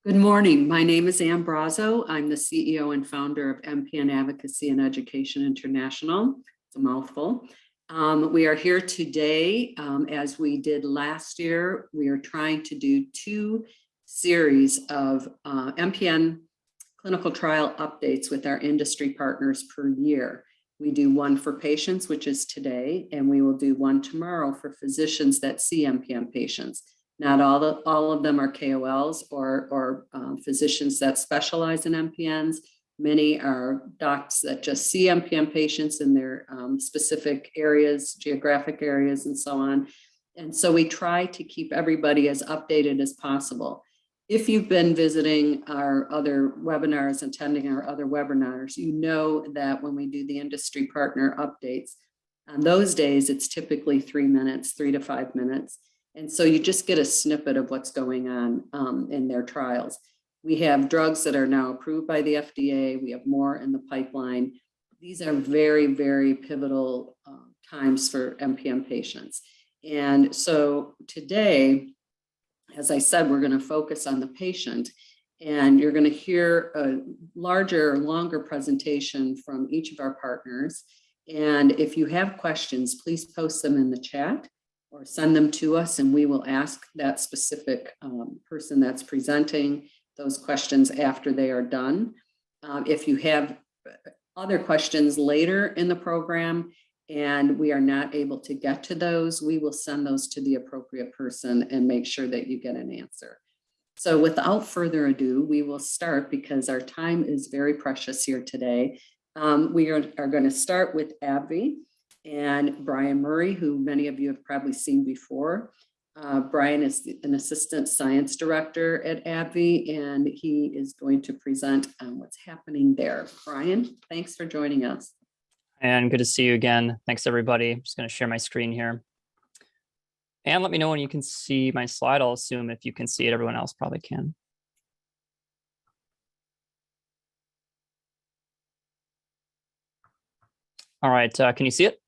Good morning. My name is Ann Brazo. I'm the CEO and founder of MPN Advocacy and Education International. It's a mouthful. We are here today, as we did last year. We are trying to do two series of MPN clinical trial updates with our industry partners per year. We do one for patients, which is today, and we will do one tomorrow for physicians that see MPN patients. Not all of them are KOLs or physicians that specialize in MPNs. Many are docs that just see MPN patients in their specific areas, geographic areas, and so on. And so we try to keep everybody as updated as possible. If you've been visiting our other webinars, attending our other webinars, you know that when we do the industry partner updates, on those days, it's typically 3 minutes, 3 to 5 minutes. And so you just get a snippet of what's going on in their trials. We have drugs that are now approved by the FDA. We have more in the pipeline. These are very, very pivotal times for MPN patients. And so today, as I said, we're going to focus on the patient, and you're going to hear a larger, longer presentation from each of our partners. And if you have questions, please post them in the chat or send them to us, and we will ask that specific person that's presenting those questions after they are done. If you have other questions later in the program and we are not able to get to those, we will send those to the appropriate person and make sure that you get an answer. So without further ado, we will start because our time is very precious here today. We are going to start with AbbVie and Brian Murray, who many of you have probably seen before. Brian is an assistant science director at AbbVie, and he is going to present on what's happening there. Brian, thanks for joining us. And good to see you again. Thanks, everybody. I'm just going to share my screen here. And let me know when you can see my slide. I'll assume if you can see it, everyone else probably can. All right, can you see it?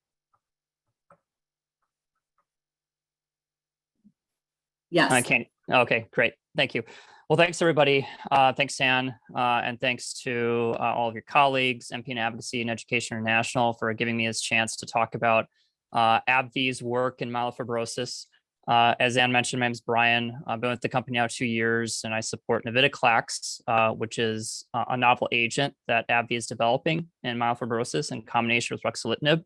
Yes. I can. Okay, great. Thank you. Well, thanks, everybody. Thanks, Ann, and thanks to all of your colleagues, MPN Advocacy and Education International, for giving me this chance to talk about AbbVie's work in myelofibrosis. As Ann mentioned, my name is Brian. I've been with the company now 2 years, and I support navitoclax, which is a novel agent that AbbVie is developing in myelofibrosis in combination with ruxolitinib.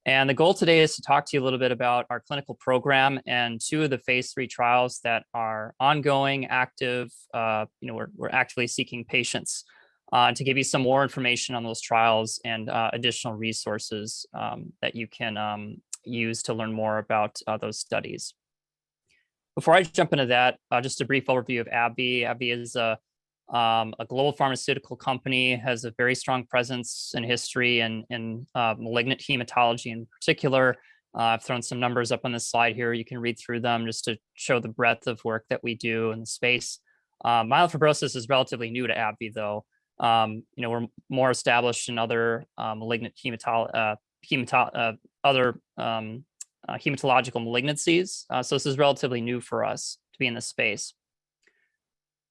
And the goal today is to talk to you a little bit about our clinical program and 2 of the phase 3 trials that are ongoing, active. We're actively seeking patients to give you some more information on those trials and additional resources that you can use to learn more about those studies. Before I jump into that, just a brief overview of AbbVie. AbbVie is a global pharmaceutical company, has a very strong presence and history in malignant hematology in particular. I've thrown some numbers up on this slide here. You can read through them just to show the breadth of work that we do in the space. Myelofibrosis is relatively new to AbbVie, though. We're more established in other malignant hematological malignancies. So this is relatively new for us to be in this space.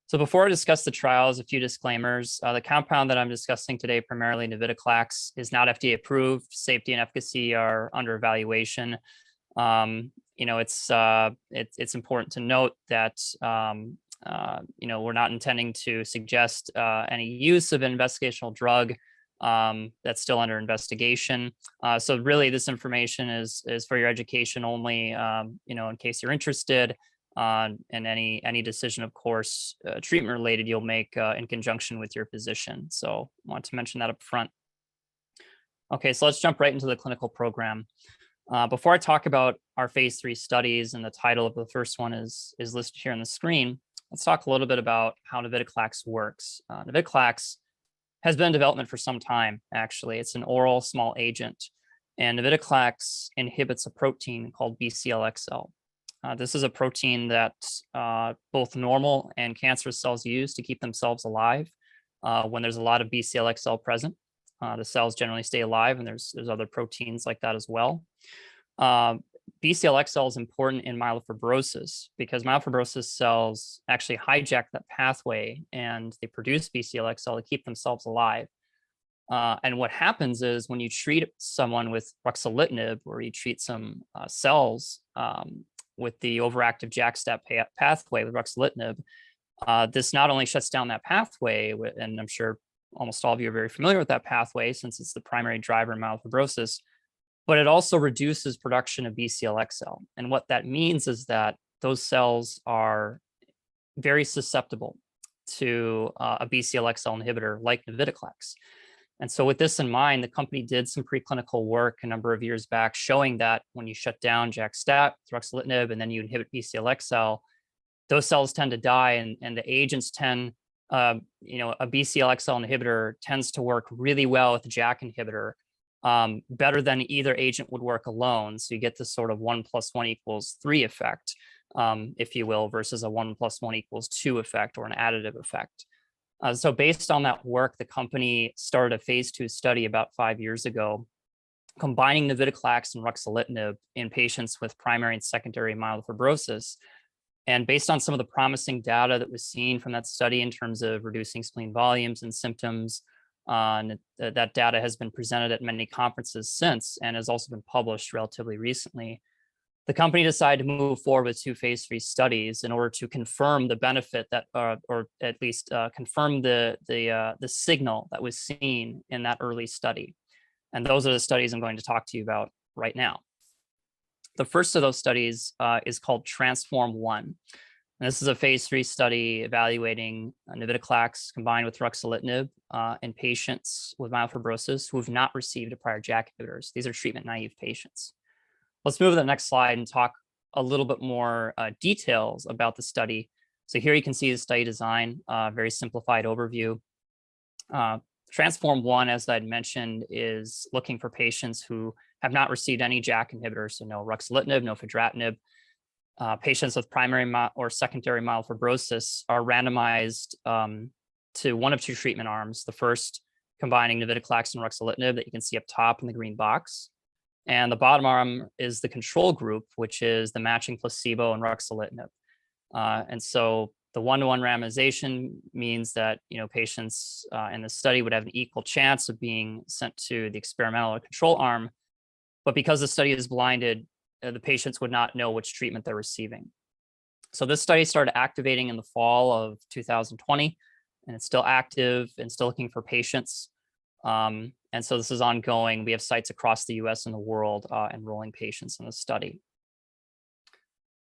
So before I discuss the trials, a few disclaimers. The compound that I'm discussing today, primarily navitoclax, is not FDA approved. Safety and efficacy are under evaluation. It's important to note that we're not intending to suggest any use of an investigational drug that's still under investigation. So really, this information is for your education only. In case you're interested. And any decision, of course, treatment related, you'll make in conjunction with your physician. So I want to mention that up front. Okay, so let's jump right into the clinical program. Before I talk about our phase 3 studies, and the title of the first one is listed here on the screen, let's talk a little bit about how navitoclax works. Navitoclax has been in development for some time, actually. It's an oral small agent, and navitoclax inhibits a protein called BCL-XL. This is a protein that both normal and cancerous cells use to keep themselves alive. When there's a lot of BCL-XL present, the cells generally stay alive, and there's other proteins like that as well. BCL-XL is important in myelofibrosis because myelofibrosis cells actually hijack that pathway and they produce BCL-XL to keep themselves alive. And what happens is when you treat someone with ruxolitinib, or you treat some cells with the overactive JAK-STAT pathway with ruxolitinib, this not only shuts down that pathway, and I'm sure almost all of you are very familiar with that pathway since it's the primary driver in myelofibrosis, but it also reduces production of BCL-XL. And what that means is that those cells are very susceptible to a BCL-XL inhibitor like navitoclax. And so with this in mind, the company did some preclinical work a number of years back showing that when you shut down JAK-STAT, ruxolitinib, and then you inhibit BCL-XL, those cells tend to die, and the agents tend, a BCL-XL inhibitor tends to work really well with the JAK inhibitor, better than either agent would work alone. So you get this sort of 1 + 1 = 3 effect, if you will, versus a 1 + 1 = 2 effect, or an additive effect. So based on that work, the company started a phase 2 study about 5 years ago, combining navitoclax and ruxolitinib in patients with primary and secondary myelofibrosis. And based on some of the promising data that was seen from that study in terms of reducing spleen volumes and symptoms, and that data has been presented at many conferences since and has also been published relatively recently, the company decided to move forward with 2 phase 3 studies in order to confirm the benefit that, or at least confirm the signal that was seen in that early study. And those are the studies I'm going to talk to you about right now. The first of those studies is called Transform-1. And this is a phase 3 study evaluating navitoclax combined with ruxolitinib in patients with myelofibrosis who have not received a prior JAK inhibitors. These are treatment-naive patients. Let's move to the next slide and talk a little bit more details about the study. So here you can see the study design, very simplified overview. Transform-1, as I'd mentioned, is looking for patients who have not received any JAK inhibitors, so no ruxolitinib, no fedratinib. Patients with primary or secondary myelofibrosis are randomized to one of 2 treatment arms. The first combining navitoclax and ruxolitinib that you can see up top in the green box. And the bottom arm is the control group, which is the matching placebo and ruxolitinib. And so the 1-to-1 randomization means that patients in the study would have an equal chance of being sent to the experimental or control arm. But because the study is blinded, the patients would not know which treatment they're receiving. So this study started activating in the fall of 2020, and it's still active and still looking for patients. And so this is ongoing. We have sites across the US and the world enrolling patients in the study.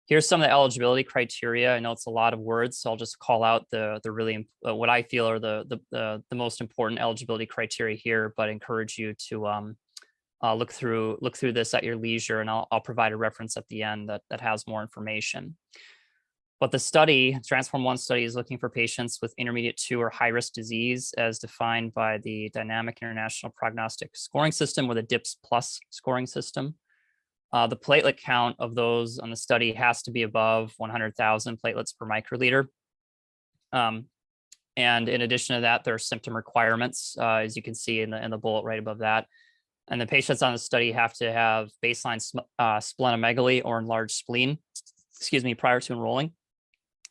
Here's some of the eligibility criteria. I know it's a lot of words, so I'll just call out the really what I feel are the most important eligibility criteria here, but encourage you to look through this at your leisure, and I'll provide a reference at the end that has more information. But the study, Transform-1 study, is looking for patients with intermediate 2 or high-risk disease as defined by the Dynamic International Prognostic Scoring System, or the DIPS Plus scoring system. The platelet count of those on the study has to be above 100,000 platelets per microliter. And in addition to that, there are symptom requirements, as you can see in the bullet right above that. And the patients on the study have to have baseline splenomegaly or enlarged spleen, prior to enrolling,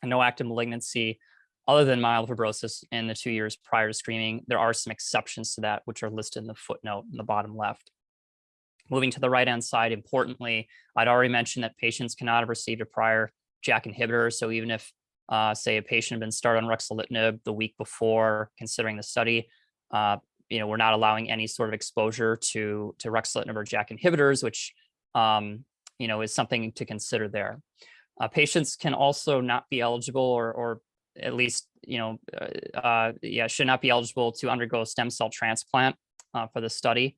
and no active malignancy other than myelofibrosis in the 2 years prior to screening. There are some exceptions to that, which are listed in the footnote in the bottom left. Moving to the right-hand side, importantly, I'd already mentioned that patients cannot have received a prior JAK inhibitor. So even if, say, a patient had been started on ruxolitinib the week before considering the study, we're not allowing any sort of exposure to ruxolitinib or JAK inhibitors, which is something to consider there. Patients can also not be eligible, or at least should not be eligible to undergo a stem cell transplant for the study.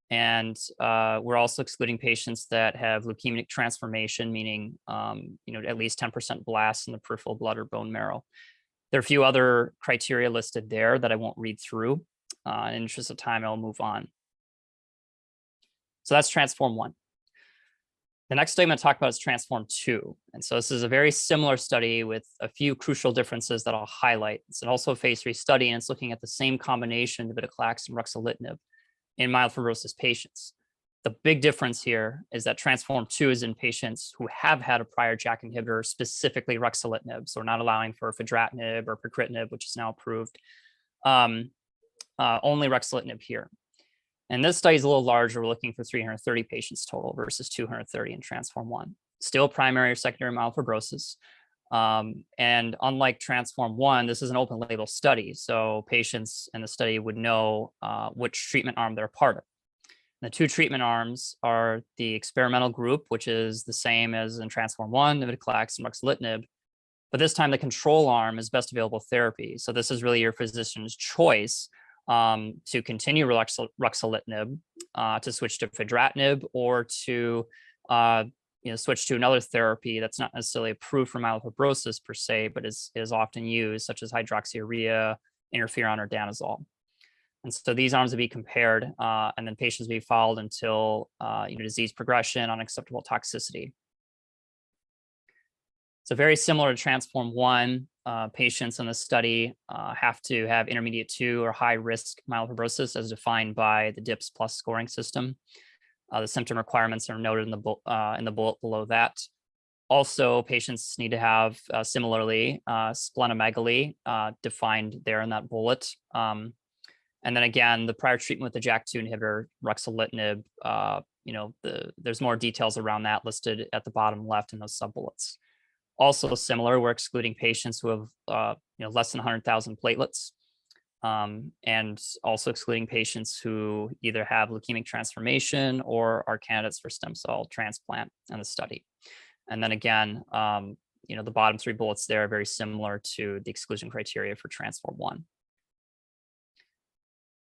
And we're also excluding patients that have leukemic transformation, meaning at least 10% blasts in the peripheral blood or bone marrow. There are a few other criteria listed there that I won't read through. In the interest of time, I'll move on. So that's Transform-1. The next study I'm going to talk about is Transform-2. And so this is a very similar study with a few crucial differences that I'll highlight. It's also a phase 3 study, and it's looking at the same combination of navitoclax and ruxolitinib in myelofibrosis patients. The big difference here is that Transform 2 is in patients who have had a prior JAK inhibitor, specifically ruxolitinib. So we're not allowing for fedratinib or pacritinib, which is now approved. Only ruxolitinib here. And this study is a little larger. We're looking for 330 patients total versus 230 in Transform 1. Still primary or secondary myelofibrosis. And unlike Transform 1, this is an open label study. So patients in the study would know which treatment arm they're a part of. The two treatment arms are the experimental group, which is the same as in Transform 1, navitoclax and ruxolitinib. But this time the control arm is best available therapy. So this is really your physician's choice to continue ruxolitinib, to switch to fedratinib, or to switch to another therapy that's not necessarily approved for myelofibrosis per se, but is often used, such as hydroxyurea, interferon, or danazol. And so these arms will be compared, and then patients will be followed until disease progression, unacceptable toxicity. So very similar to Transform 1, patients in the study have to have intermediate 2 or high risk myelofibrosis as defined by the DIPS plus scoring system. The symptom requirements are noted in the bullet below that. Also, patients need to have similarly splenomegaly defined there in that bullet. And then again, the prior treatment with the JAK2 inhibitor, ruxolitinib, there's more details around that listed at the bottom left in those sub-bullets. Also similar, we're excluding patients who have less than 100,000 platelets, and also excluding patients who either have leukemic transformation or are candidates for stem cell transplant in the study. And then again, the bottom 3 bullets there are very similar to the exclusion criteria for Transform 1.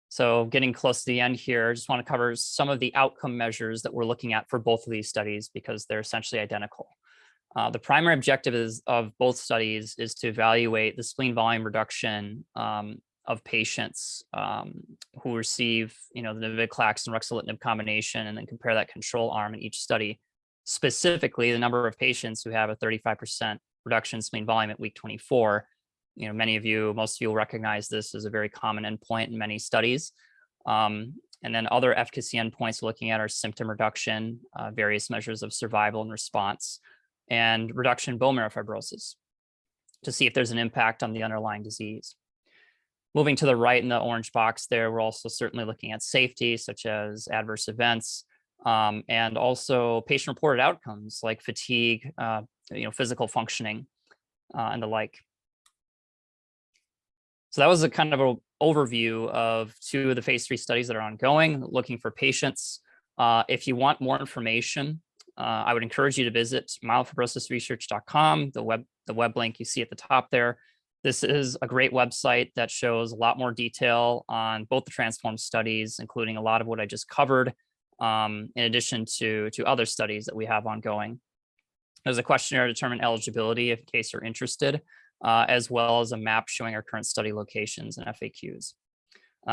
So getting close to the end here, I just want to cover some of the outcome measures that we're looking at for both of these studies because they're essentially identical. The primary objective of both studies is to evaluate the spleen volume reduction of patients who receive, the navitoclax and ruxolitinib combination, and then compare that control arm in each study. Specifically, the number of patients who have a 35% reduction in spleen volume at week 24. Most of you will recognize this as a very common endpoint in many studies. And then other efficacy endpoints we're looking at are symptom reduction, various measures of survival and response, and reduction in bone marrow fibrosis to see if there's an impact on the underlying disease. Moving to the right in the orange box there, we're also certainly looking at safety, such as adverse events, and also patient-reported outcomes like fatigue, physical functioning, and the like. So that was a kind of an overview of 2 of the phase 3 studies that are ongoing, looking for patients. If you want more information, I would encourage you to visit myelofibrosisresearch.com, the web link you see at the top there. This is a great website that shows a lot more detail on both the Transform studies, including a lot of what I just covered, in addition to other studies that we have ongoing. There's a questionnaire to determine eligibility in case you're interested, as well as a map showing our current study locations and FAQs.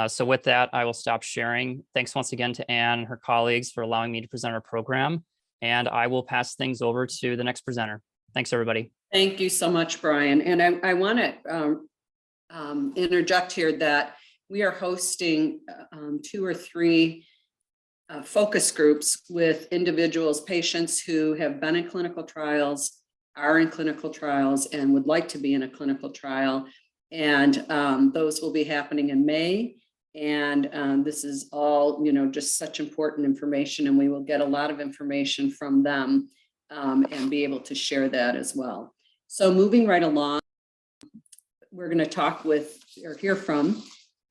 So with that, I will stop sharing. Thanks once again to Anne and her colleagues for allowing me to present our program, and I will pass things over to the next presenter. Thanks, everybody. Thank you so much, Brian. And I want to interject here that we are hosting 2 or 3 focus groups with individuals, patients who have been in clinical trials, are in clinical trials, and would like to be in a clinical trial. And those will be happening in May. And this is all, just such important information, and we will get a lot of information from them and be able to share that as well. So moving right along, we're going to hear from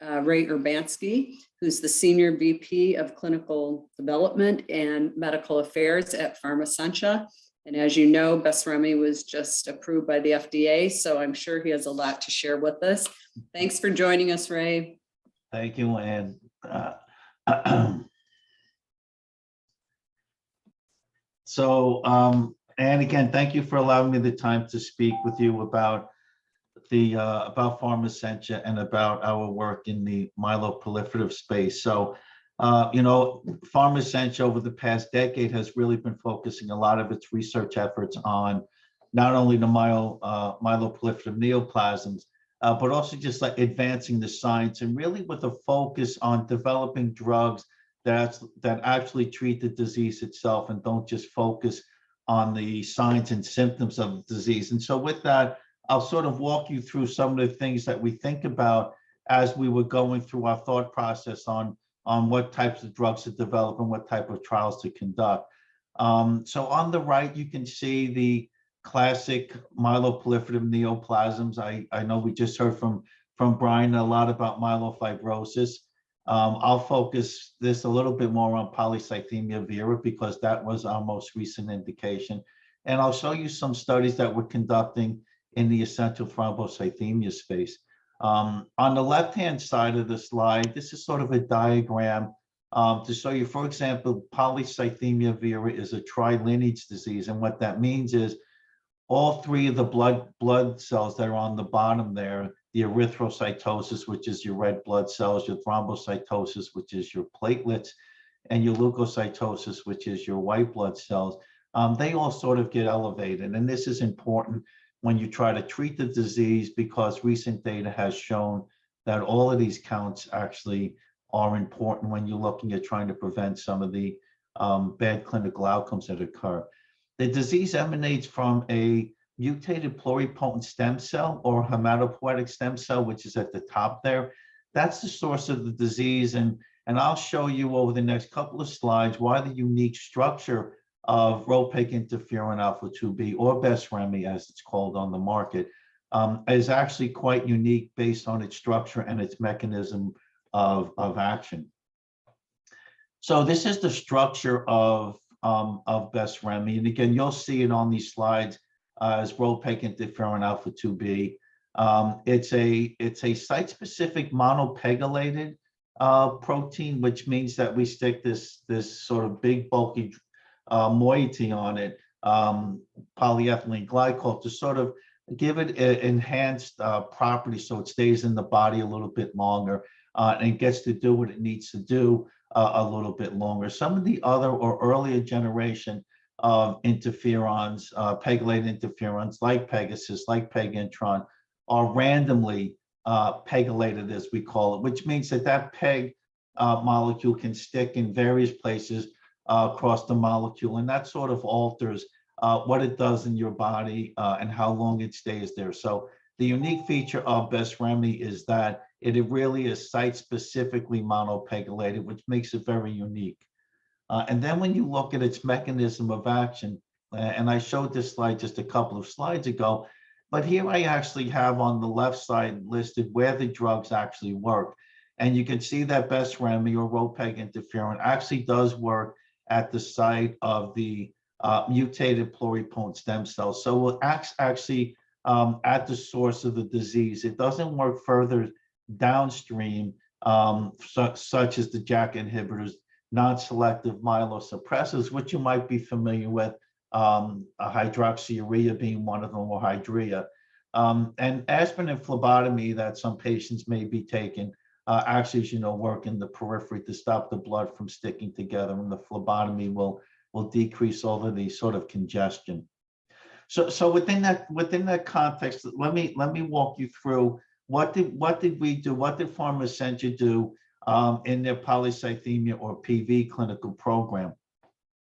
Ray Urbanski, who's the Senior VP of Clinical Development and Medical Affairs at Pharmaceutical. And as you know, Besremi was just approved by the FDA, so I'm sure he has a lot to share with us. Thanks for joining us, Ray. Thank you, Anne. And again, thank you for allowing me the time to speak with you about Pharmaceutical and about our work in the myeloproliferative space. So, Pharmaceutical over the past decade has really been focusing a lot of its research efforts on not only the myeloproliferative neoplasms, but also just like advancing the science, and really with a focus on developing drugs that actually treat the disease itself and don't just focus on the signs and symptoms of the disease. And so with that, I'll sort of walk you through some of the things that we think about as we were going through our thought process on what types of drugs to develop and what type of trials to conduct. So on the right, you can see the classic myeloproliferative neoplasms. I know we just heard from Brian a lot about myelofibrosis. I'll focus this a little bit more on polycythemia vera because that was our most recent indication. And I'll show you some studies that we're conducting in the essential thrombocythemia space. On the left-hand side of the slide, this is sort of a diagram to show you, for example, polycythemia vera is a tri-lineage disease. And what that means is all three of the blood cells that are on the bottom there, the erythrocytosis, which is your red blood cells, your thrombocytosis, which is your platelets, and your leukocytosis, which is your white blood cells, they all sort of get elevated. And this is important when you try to treat the disease because recent data has shown that all of these counts actually are important when you're looking at trying to prevent some of the bad clinical outcomes that occur. The disease emanates from a mutated pluripotent stem cell or hematopoietic stem cell, which is at the top there. That's the source of the disease. And I'll show you over the next couple of slides why the unique structure of ropaque interferon alpha 2b, or BESREMI as it's called on the market, is actually quite unique based on its structure and its mechanism of action. So this is the structure of BESREMI. And again, you'll see it on these slides as ropaque interferon alpha 2b. It's a site-specific monopegylated protein, which means that we stick this sort of big bulky moiety on it, polyethylene glycol, to sort of give it an enhanced property so it stays in the body a little bit longer and gets to do what it needs to do a little bit longer. Some of the other or earlier generation of interferons, pegylated interferons like Pegasus, like Pegintron, are randomly pegylated, as we call it, which means that PEG molecule can stick in various places across the molecule, and that sort of alters what it does in your body and how long it stays there. So the unique feature of BESREMI is that it really is site-specifically monopegylated, which makes it very unique. And then when you look at its mechanism of action, and I showed this slide just a couple of slides ago, but here I actually have on the left side listed where the drugs actually work. And you can see that BESREMI, or ropaque interferon, actually does work at the site of the mutated pluripotent stem cells. So it acts actually at the source of the disease. It doesn't work further downstream, such as the JAK inhibitors, non-selective myelosuppressors, which you might be familiar with, hydroxyurea being one of them, or hydrea. And aspirin and phlebotomy that some patients may be taking actually, as you know, work in the periphery to stop the blood from sticking together, and the phlebotomy will decrease all of the sort of congestion. So within that context, let me walk you through what did we do? What did Pharmacentia do in their polycythemia or PV clinical program?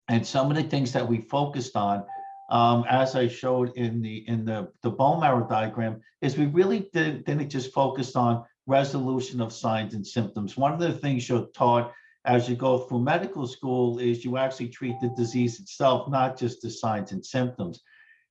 And some of the things that we focused on, as I showed in the bone marrow diagram, is we really didn't just focus on resolution of signs and symptoms. One of the things you're taught as you go through medical school is you actually treat the disease itself, not just the signs and symptoms.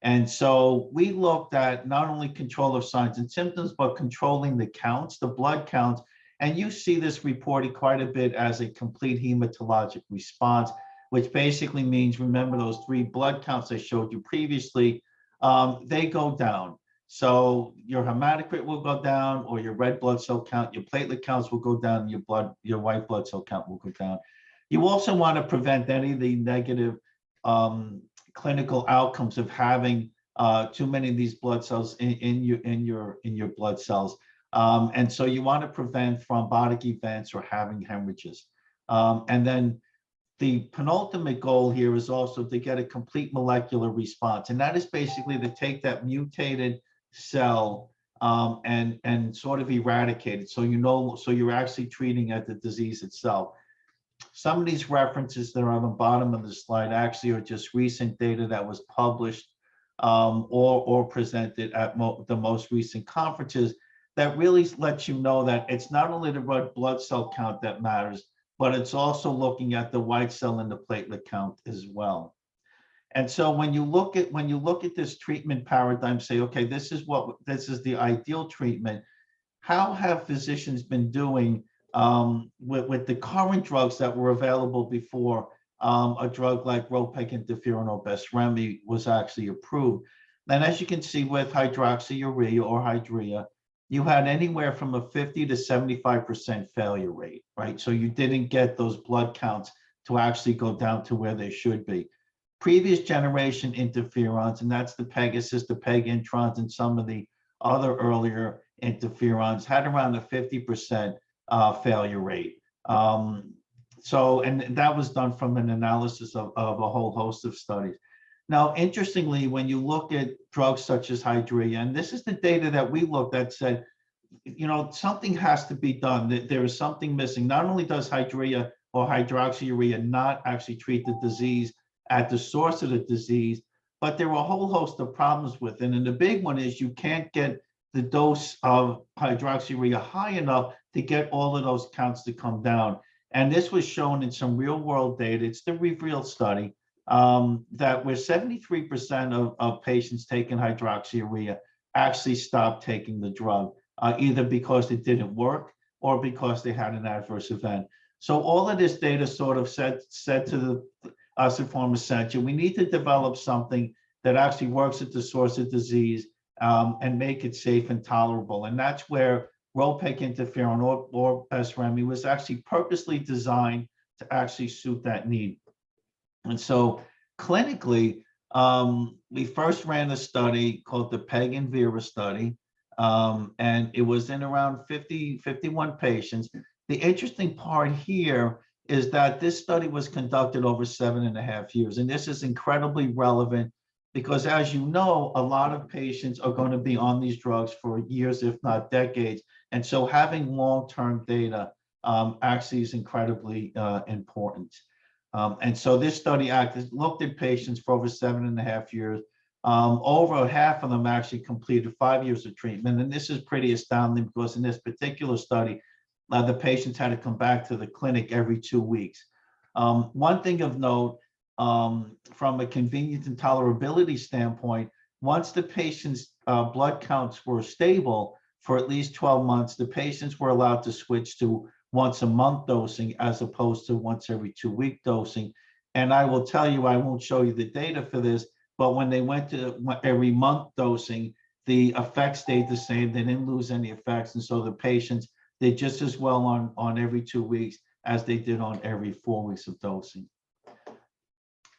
And so we looked at not only control of signs and symptoms, but controlling the counts, the blood counts. And you see this reported quite a bit as a complete hematologic response, which basically means, remember those 3 blood counts I showed you previously, they go down. So your hematocrit will go down, or your red blood cell count, your platelet counts will go down, and your white blood cell count will go down. You also want to prevent any of the negative clinical outcomes of having too many of these blood cells in your blood cells. And so you want to prevent thrombotic events or having hemorrhages. And then the penultimate goal here is also to get a complete molecular response. And that is basically to take that mutated cell and sort of eradicate it. So so you're actually treating at the disease itself. Some of these references that are on the bottom of the slide actually are just recent data that was published or presented at the most recent conferences that really lets you know that it's not only the red blood cell count that matters, but it's also looking at the white cell and the platelet count as well. And so when you look at this treatment paradigm, say, okay, this is the ideal treatment. How have physicians been doing with the current drugs that were available before a drug like ropeg interferon or Besremi was actually approved? And as you can see with hydroxyurea or Hydrea, you had anywhere from a 50 to 75% failure rate, right? So you didn't get those blood counts to actually go down to where they should be. Previous generation interferons, and that's the Pegasus, the Peg-Introns, and some of the other earlier interferons, had around a 50% failure rate. And that was done from an analysis of a whole host of studies. Now, interestingly, when you look at drugs such as Hydrea, and this is the data that we looked at, said, you know, something has to be done. There is something missing. Not only does Hydrea or hydroxyurea not actually treat the disease at the source of the disease, but there are a whole host of problems with it. And the big one is you can't get the dose of hydroxyurea high enough to get all of those counts to come down. And this was shown in some real world data. It's the REVEAL study that where 73% of patients taking hydroxyurea actually stopped taking the drug, either because it didn't work or because they had an adverse event. So all of this data sort of said to us at Pharmaceutical, we need to develop something that actually works at the source of disease and make it safe and tolerable. And that's where ropeg interferon or Besremi was actually purposely designed to actually suit that need. And so clinically, we first ran a study called the PEG and VERA study, and it was in around 51 patients. The interesting part here is that this study was conducted over 7.5 years. And this is incredibly relevant because, as you know, a lot of patients are going to be on these drugs for years, if not decades. And so having long-term data actually is incredibly important. And so this study looked at patients for over 7.5 years. Over half of them actually completed 5 years of treatment. And this is pretty astounding because in this particular study, the patients had to come back to the clinic every 2 weeks. One thing of note, from a convenience and tolerability standpoint, once the patient's blood counts were stable for at least 12 months, the patients were allowed to switch to once a month dosing as opposed to once every 2 week dosing. And I will tell you, I won't show you the data for this, but when they went to every month dosing, the effects stayed the same. They didn't lose any effects. And so the patients did just as well on every 2 weeks as they did on every 4 weeks of dosing.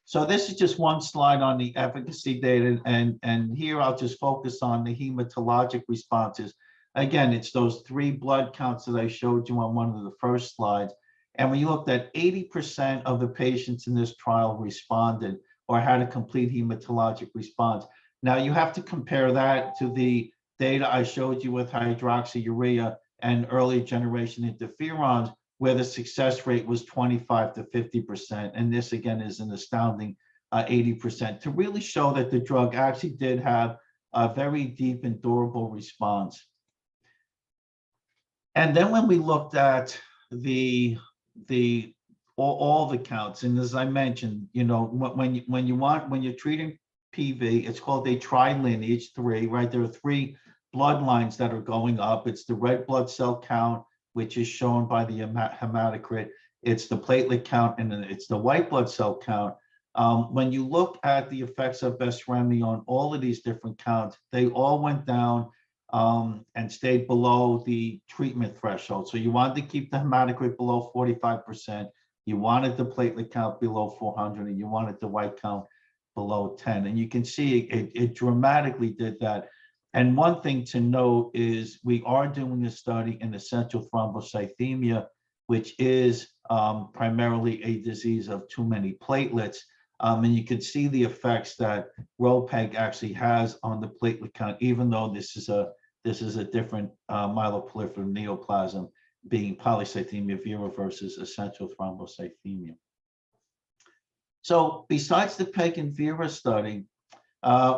So this is just one slide on the efficacy data. And here I'll just focus on the hematologic responses. Again, it's those 3 blood counts that I showed you on one of the first slides. And we looked at 80% of the patients in this trial responded or had a complete hematologic response. Now you have to compare that to the data I showed you with hydroxyurea and early generation interferons, where the success rate was 25 to 50%. And this again is an astounding 80%, to really show that the drug actually did have a very deep and durable response. And then when we looked at all the counts, and as I mentioned, you know, when you're treating PV, it's called a tri-lineage 3, right? There are 3 bloodlines that are going up. It's the red blood cell count, which is shown by the hematocrit. It's the platelet count, and then it's the white blood cell count. When you look at the effects of Besremi on all of these different counts, they all went down and stayed below the treatment threshold. So you wanted to keep the hematocrit below 45%. You wanted the platelet count below 400, and you wanted the white count below 10. And you can see it dramatically did that. And one thing to note is we are doing a study in essential thrombocythemia, which is primarily a disease of too many platelets. And you can see the effects that ropeg actually has on the platelet count, even though this is a different myeloproliferative neoplasm. being polycythemia vera versus essential thrombocythemia. So besides the PEG and Vera study,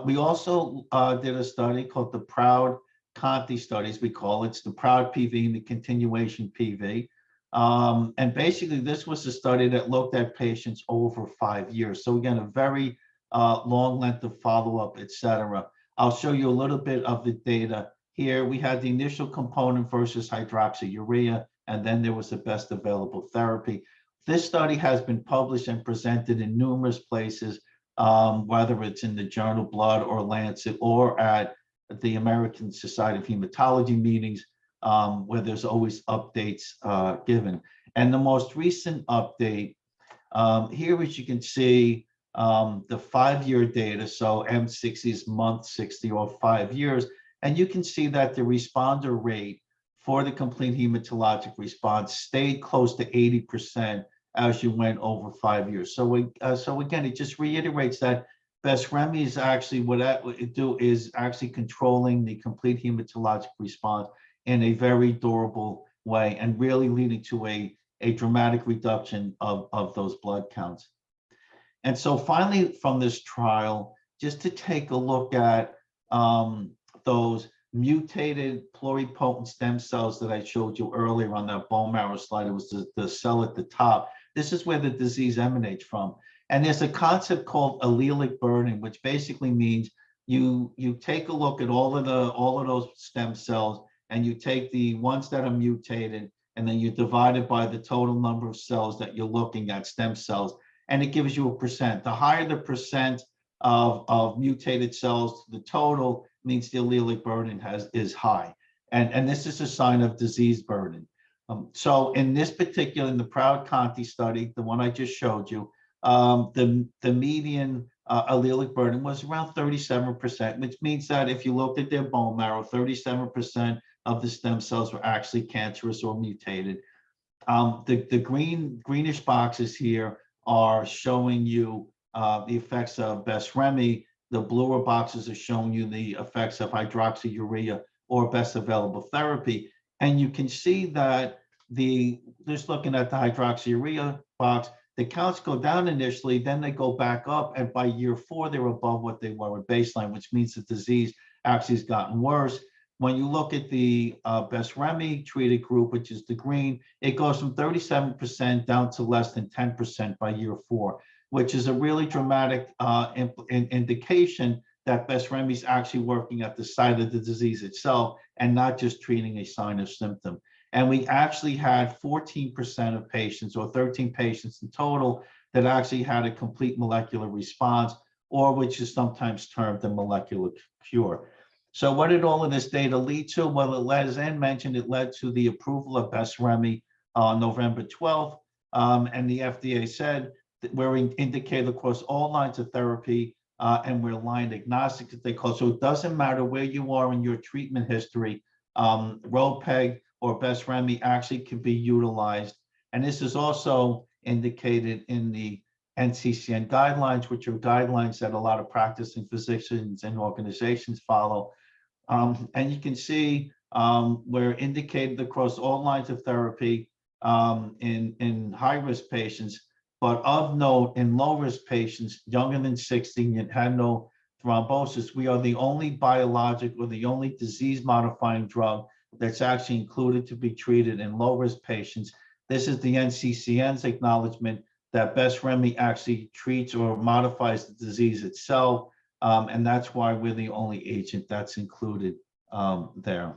we also did a study called the PROUD Conti studies. We call it. It's the PROUD PV and the continuation PV. And basically, this was a study that looked at patients over 5 years. So again, a very long length of follow-up, et cetera. I'll show you a little bit of the data here. We had the initial component versus hydroxyurea, and then there was the best available therapy. This study has been published and presented in numerous places, whether it's in the journal Blood or Lancet or at the American Society of Hematology meetings, where there's always updates given. And the most recent update here, as you can see, the 5-year data, so M60 is month 60 or 5 years, and you can see that the responder rate for the complete hematologic response stayed close to 80% as you went over 5 years. So again, it just reiterates that Besremi is actually, what it do is actually controlling the complete hematologic response in a very durable way and really leading to a dramatic reduction of those blood counts. And so finally, from this trial, just to take a look at those mutated pluripotent stem cells that I showed you earlier on that bone marrow slide. It was the cell at the top. This is where the disease emanates from. And there's a concept called allelic burden, which basically means you take a look at all of those stem cells, and you take the ones that are mutated, and then you divide it by the total number of cells that you're looking at, stem cells, and it gives you a percent. The higher the percent of mutated cells to the total means the allelic burden is high. And this is a sign of disease burden. So in this particular, in the PROUD Conti study, the one I just showed you, the median allelic burden was around 37%, which means that if you looked at their bone marrow, 37% of the stem cells were actually cancerous or mutated. The greenish boxes here are showing you the effects of Besremi. The bluer boxes are showing you the effects of hydroxyurea or best available therapy. And you can see that just looking at the hydroxyurea box, the counts go down initially, then they go back up, and by year 4, they're above what they were at baseline, which means the disease actually has gotten worse. When you look at the Besremi treated group, which is the green, it goes from 37% down to less than 10% by year 4, which is a really dramatic indication that Besremi is actually working at the site of the disease itself and not just treating a sign or symptom. And we actually had 14% of patients, or 13 patients in total, that actually had a complete molecular response, or which is sometimes termed a molecular cure. So what did all of this data lead to? Well, it led, as Ann mentioned, it led to the approval of Besremi on November 12th. And the FDA said that we're indicated across all lines of therapy, and we're line agnostic, as they call it. So it doesn't matter where you are in your treatment history, Ropeg or Besremi actually can be utilized. And this is also indicated in the NCCN guidelines, which are guidelines that a lot of practicing physicians and organizations follow. And you can see we're indicated across all lines of therapy in high-risk patients, but of note, in low-risk patients, younger than 60 and had no thrombosis, we are the only biologic or the only disease-modifying drug that's actually included to be treated in low-risk patients. This is the NCCN's acknowledgement that Besremi actually treats or modifies the disease itself, and that's why we're the only agent that's included there.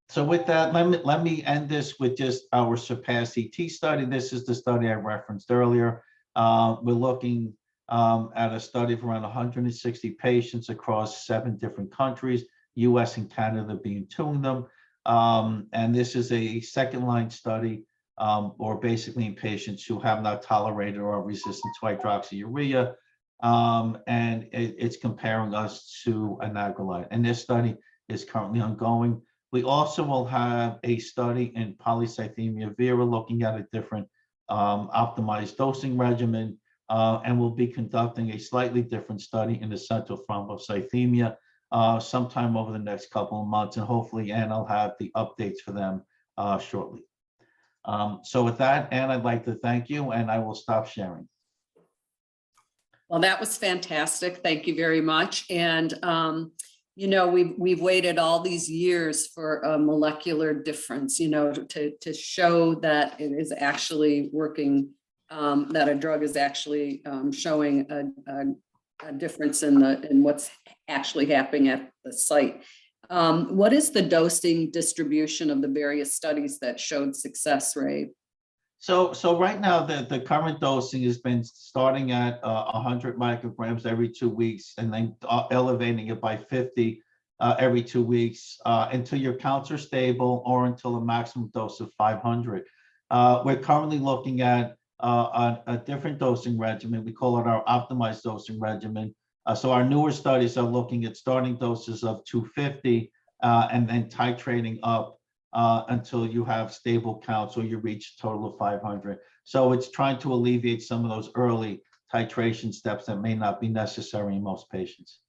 So with that, let me end this with just our surpass ET study. This is the study I referenced earlier. We're looking at a study of around 160 patients across 7 different countries, US and Canada being 2 of them. And this is a second-line study, or basically in patients who have not tolerated or are resistant to hydroxyurea. And it's comparing us to anagrelide. And this study is currently ongoing. We also will have a study in polycythemia vera looking at a different optimized dosing regimen, and we'll be conducting a slightly different study in essential thrombocythemia. sometime over the next couple of months, and hopefully Ann will have the updates for them shortly. So with that, Ann, I'd like to thank you, and I will stop sharing. Well, that was fantastic. Thank you very much. And, you know, we've waited all these years for a molecular difference, you know, to show that it is actually working, that a drug is actually showing a difference in what's actually happening at the site. What is the dosing distribution of the various studies that showed success, Ray? So right now, the current dosing has been starting at 100 micrograms every 2 weeks, and then elevating it by 50 every 2 weeks until your counts are stable, or until a maximum dose of 500. We're currently looking at a different dosing regimen. We call it our optimized dosing regimen. So our newer studies are looking at starting doses of 250 and then titrating up until you have stable counts or you reach a total of 500. So it's trying to alleviate some of those early titration steps that may not be necessary in most patients.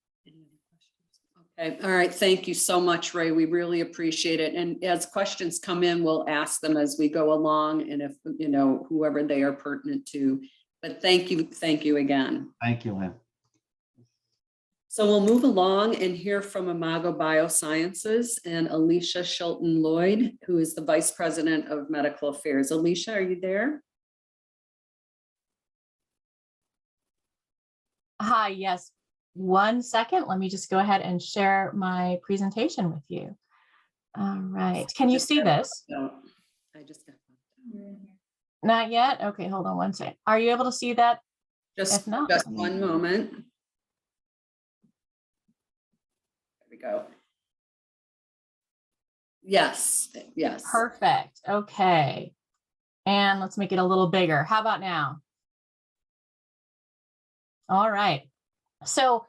Okay, all right. Thank you so much, Ray. We really appreciate it. And as questions come in, we'll ask them as we go along, and if, you know, whoever they are pertinent to. But thank you again. Thank you, Ann. So we'll move along and hear from Imago Biosciences and Alicia Shilton-Lloyd, who is the Vice President of Medical Affairs. Alicia, are you there? Hi, yes. 1 second. Let me just go ahead and share my presentation with you. All right. Can you see this? No, I just got Not yet? Okay, hold on 1 second. Are you able to see that? just If not, just let me- one moment. There we go. Yes, yes. Perfect. Okay. And let's make it a little bigger. How about now? All right. So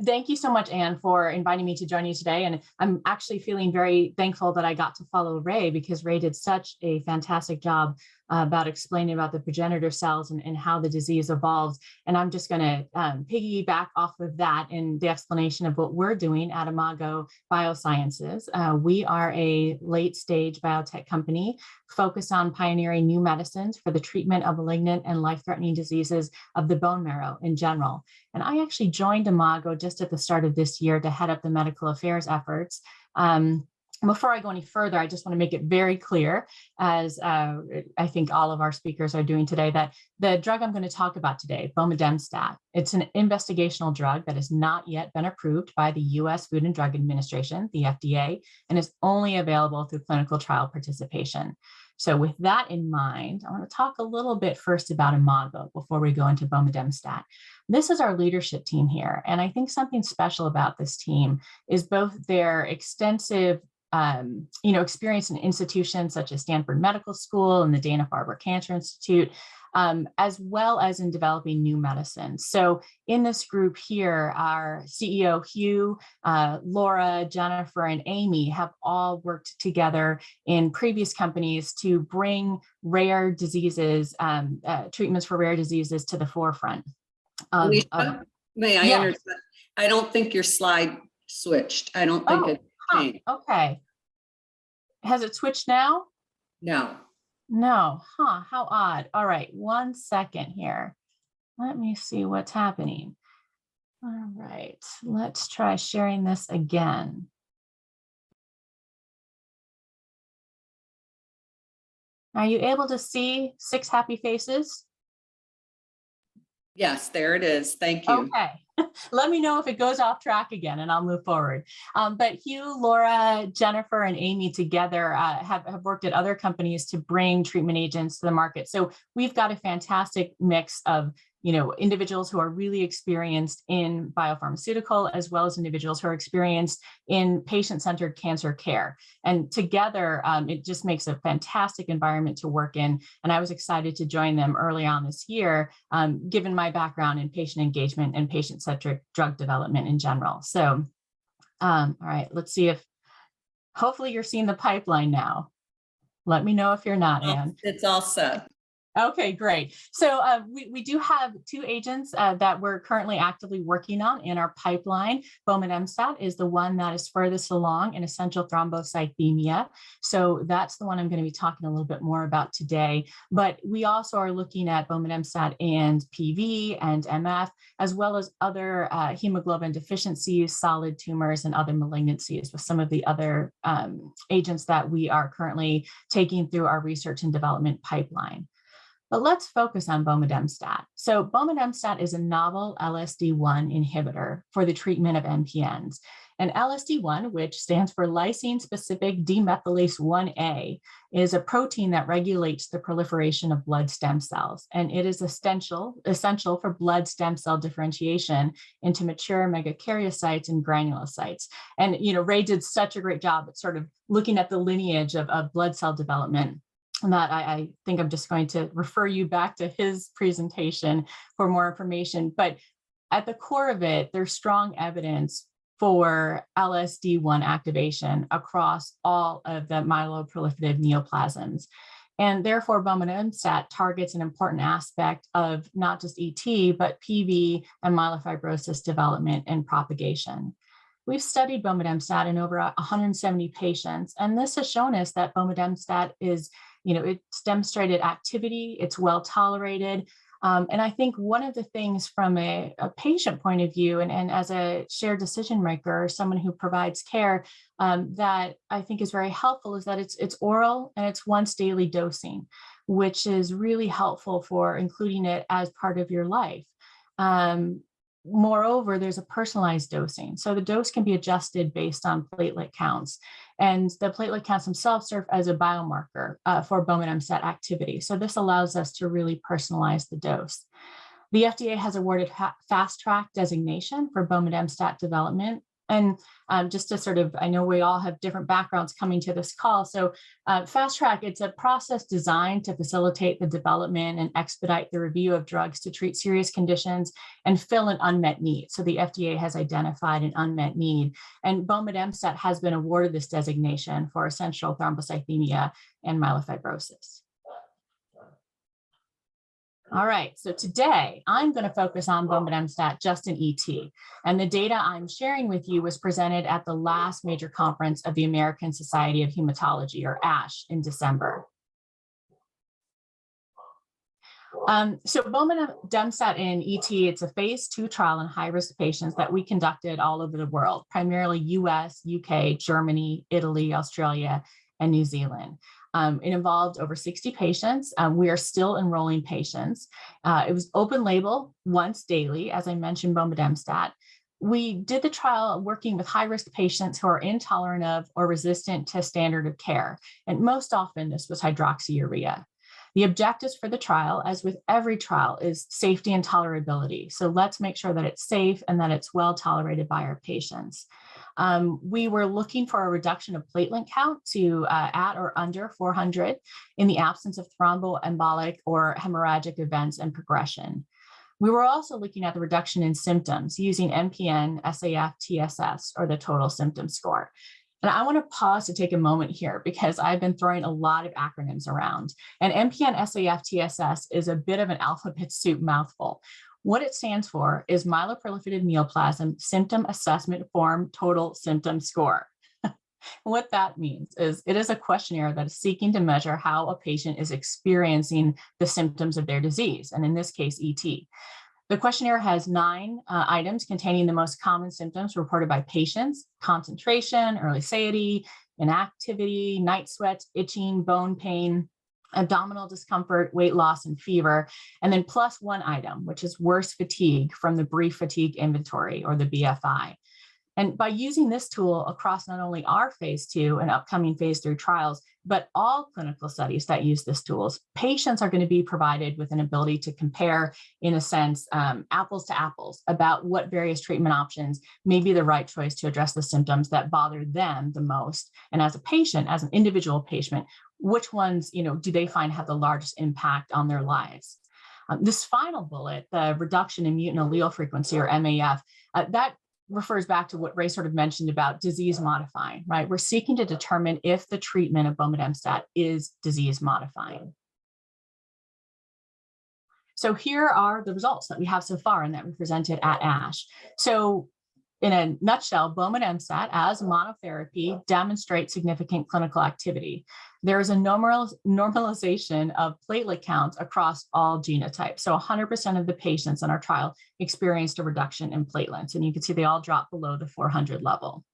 thank you so much, Anne, for inviting me to join you today. And I'm actually feeling very thankful that I got to follow Ray, because Ray did such a fantastic job about explaining about the progenitor cells and how the disease evolves. And I'm just going to piggyback off of that in the explanation of what we're doing at Imago Biosciences. We are a late-stage biotech company focused on pioneering new medicines for the treatment of malignant and life-threatening diseases of the bone marrow in general. And I actually joined Imago just at the start of this year to head up the medical affairs efforts. Before I go any further, I just want to make it very clear, as I think all of our speakers are doing today, that the drug I'm going to talk about today, bomedemstat, it's an investigational drug that has not yet been approved by the U.S. Food and Drug Administration, the FDA, and is only available through clinical trial participation. So with that in mind, I want to talk a little bit first about Imago before we go into bomedemstat. This is our leadership team here. And I think something special about this team is both their extensive experience in institutions such as Stanford Medical School and the Dana-Farber Cancer Institute, as well as in developing new medicines. So in this group here, our CEO, Hugh, Laura, Jennifer, and Amy have all worked together in previous companies to bring rare diseases, treatments for rare diseases to the forefront. Alicia, may I interrupt? I don't think your slide switched. I don't think it changed. Okay. Has it switched now? No. No. Huh. How odd. All right. 1 second here. Let me see what's happening. All right. Let's try sharing this again. Are you able to see 6 happy faces? Yes, there it is. Thank you. Okay. Let me know if it goes off track again and I'll move forward. But Hugh, Laura, Jennifer, and Amy together have worked at other companies to bring treatment agents to the market. So we've got a fantastic mix of individuals who are really experienced in biopharmaceutical, as well as individuals who are experienced in patient-centered cancer care. And together, it just makes a fantastic environment to work in. And I was excited to join them early on this year, given my background in patient engagement and patient-centric drug development in general. So, all right, let's see if, hopefully you're seeing the pipeline now. Let me know if you're not, Anne. It's all set. Okay, great. So we do have two agents that we're currently actively working on in our pipeline. Bomedemstat is the one that is furthest along in essential thrombocythemia. So that's the one I'm going to be talking a little bit more about today. But we also are looking at bomedemstat and PV and MF, as well as other hemoglobin deficiencies, solid tumors, and other malignancies with some of the other agents that we are currently taking through our research and development pipeline. But let's focus on bomedemstat. So bomedemstat is a novel LSD1 inhibitor for the treatment of MPNs. And LSD1, which stands for lysine-specific demethylase 1A, is a protein that regulates the proliferation of blood stem cells. And it is essential for blood stem cell differentiation into mature megakaryocytes and granulocytes. And, Ray did such a great job at sort of looking at the lineage of blood cell development. And that I think I'm just going to refer you back to his presentation for more information. But at the core of it, there's strong evidence for LSD1 activation across all of the myeloproliferative neoplasms. And therefore, bomedemstat targets an important aspect of not just ET, but PV and myelofibrosis development and propagation. We've studied bomedemstat in over 170 patients, and this has shown us that bomedemstat is, it's demonstrated activity, it's well tolerated. And I think one of the things from a patient point of view and as a shared decision maker, or someone who provides care, that I think is very helpful is that it's oral and it's once daily dosing, which is really helpful for including it as part of your life. Moreover, there's a personalized dosing. So the dose can be adjusted based on platelet counts. And the platelet counts themselves serve as a biomarker for bomedemstat activity. So this allows us to really personalize the dose. The FDA has awarded fast track designation for bomedemstat development. And just to sort of, I know we all have different backgrounds coming to this call. So fast track, it's a process designed to facilitate the development and expedite the review of drugs to treat serious conditions and fill an unmet need. So the FDA has identified an unmet need. And bomedemstat has been awarded this designation for essential thrombocythemia and myelofibrosis. All right, so today I'm going to focus on bomedemstat just in ET. And the data I'm sharing with you was presented at the last major conference of the American Society of Hematology, or ASH, in December. So bomedemstat in ET, it's a phase 2 trial in high-risk patients that we conducted all over the world, primarily US, UK, Germany, Italy, Australia, and New Zealand. It involved over 60 patients. We are still enrolling patients. It was open label once daily, as I mentioned, bomedemstat. We did the trial working with high-risk patients who are intolerant of or resistant to standard of care. And most often this was hydroxyurea. The objectives for the trial, as with every trial, is safety and tolerability. So let's make sure that it's safe and that it's well tolerated by our patients. We were looking for a reduction of platelet count to at or under 400 in the absence of thromboembolic or hemorrhagic events and progression. We were also looking at the reduction in symptoms using MPN, SAF, TSS, or the total symptom score. And I want to pause to take a moment here because I've been throwing a lot of acronyms around. And MPN, SAF, TSS is a bit of an alphabet soup mouthful. What it stands for is myeloproliferative neoplasm symptom assessment form total symptom score. What that means is it is a questionnaire that is seeking to measure how a patient is experiencing the symptoms of their disease, and in this case, ET. The questionnaire has 9 items containing the most common symptoms reported by patients: concentration, early satiety, inactivity, night sweats, itching, bone pain, abdominal discomfort, weight loss, and fever, and then plus 1 item, which is worst fatigue from the brief fatigue inventory, or the BFI. And by using this tool across not only our phase 2 and upcoming phase 3 trials, but all clinical studies that use this tools, patients are going to be provided with an ability to compare, in a sense, apples to apples about what various treatment options may be the right choice to address the symptoms that bother them the most. And as a patient, as an individual patient, which ones, do they find have the largest impact on their lives? This final bullet, the reduction in mutant allele frequency, or MAF, that refers back to what Ray sort of mentioned about disease modifying, right? We're seeking to determine if the treatment of bomedemstat is disease modifying. So here are the results that we have so far and that we presented at ASH. So in a nutshell, bomedemstat as monotherapy demonstrates significant clinical activity. There is a normalization of platelet counts across all genotypes. So 100% of the patients in our trial experienced a reduction in platelets, and you can see they all dropped below the 400 level.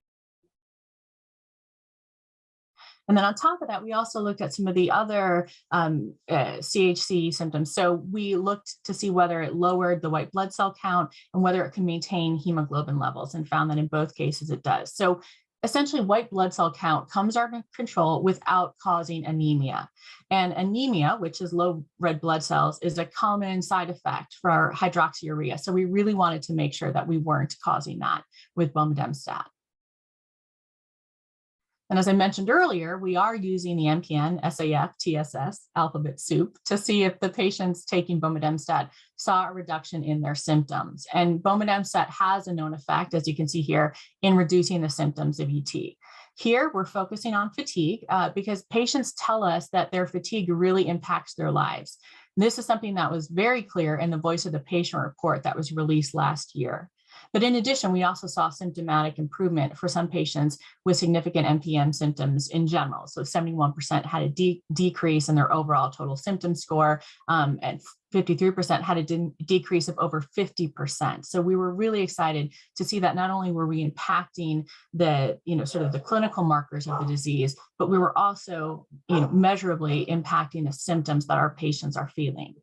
And then on top of that, we also looked at some of the other CHC symptoms. So we looked to see whether it lowered the white blood cell count and whether it can maintain hemoglobin levels, and found that in both cases it does. So essentially, white blood cell count comes under control without causing anemia. And anemia, which is low red blood cells, is a common side effect for hydroxyurea. So we really wanted to make sure that we weren't causing that with bomedemstat. And as I mentioned earlier, we are using the MPN, SAF, TSS alphabet soup to see if the patients taking bomedemstat saw a reduction in their symptoms. And bomedemstat has a known effect, as you can see here, in reducing the symptoms of ET. Here, we're focusing on fatigue because patients tell us that their fatigue really impacts their lives. This is something that was very clear in the Voice of the Patient report that was released last year. But in addition, we also saw symptomatic improvement for some patients with significant MPN symptoms in general. So 71% had a decrease in their overall total symptom score, and 53% had a decrease of over 50%. So we were really excited to see that not only were we impacting the, sort of the clinical markers of the disease, but we were also, measurably impacting the symptoms that our patients are feeling.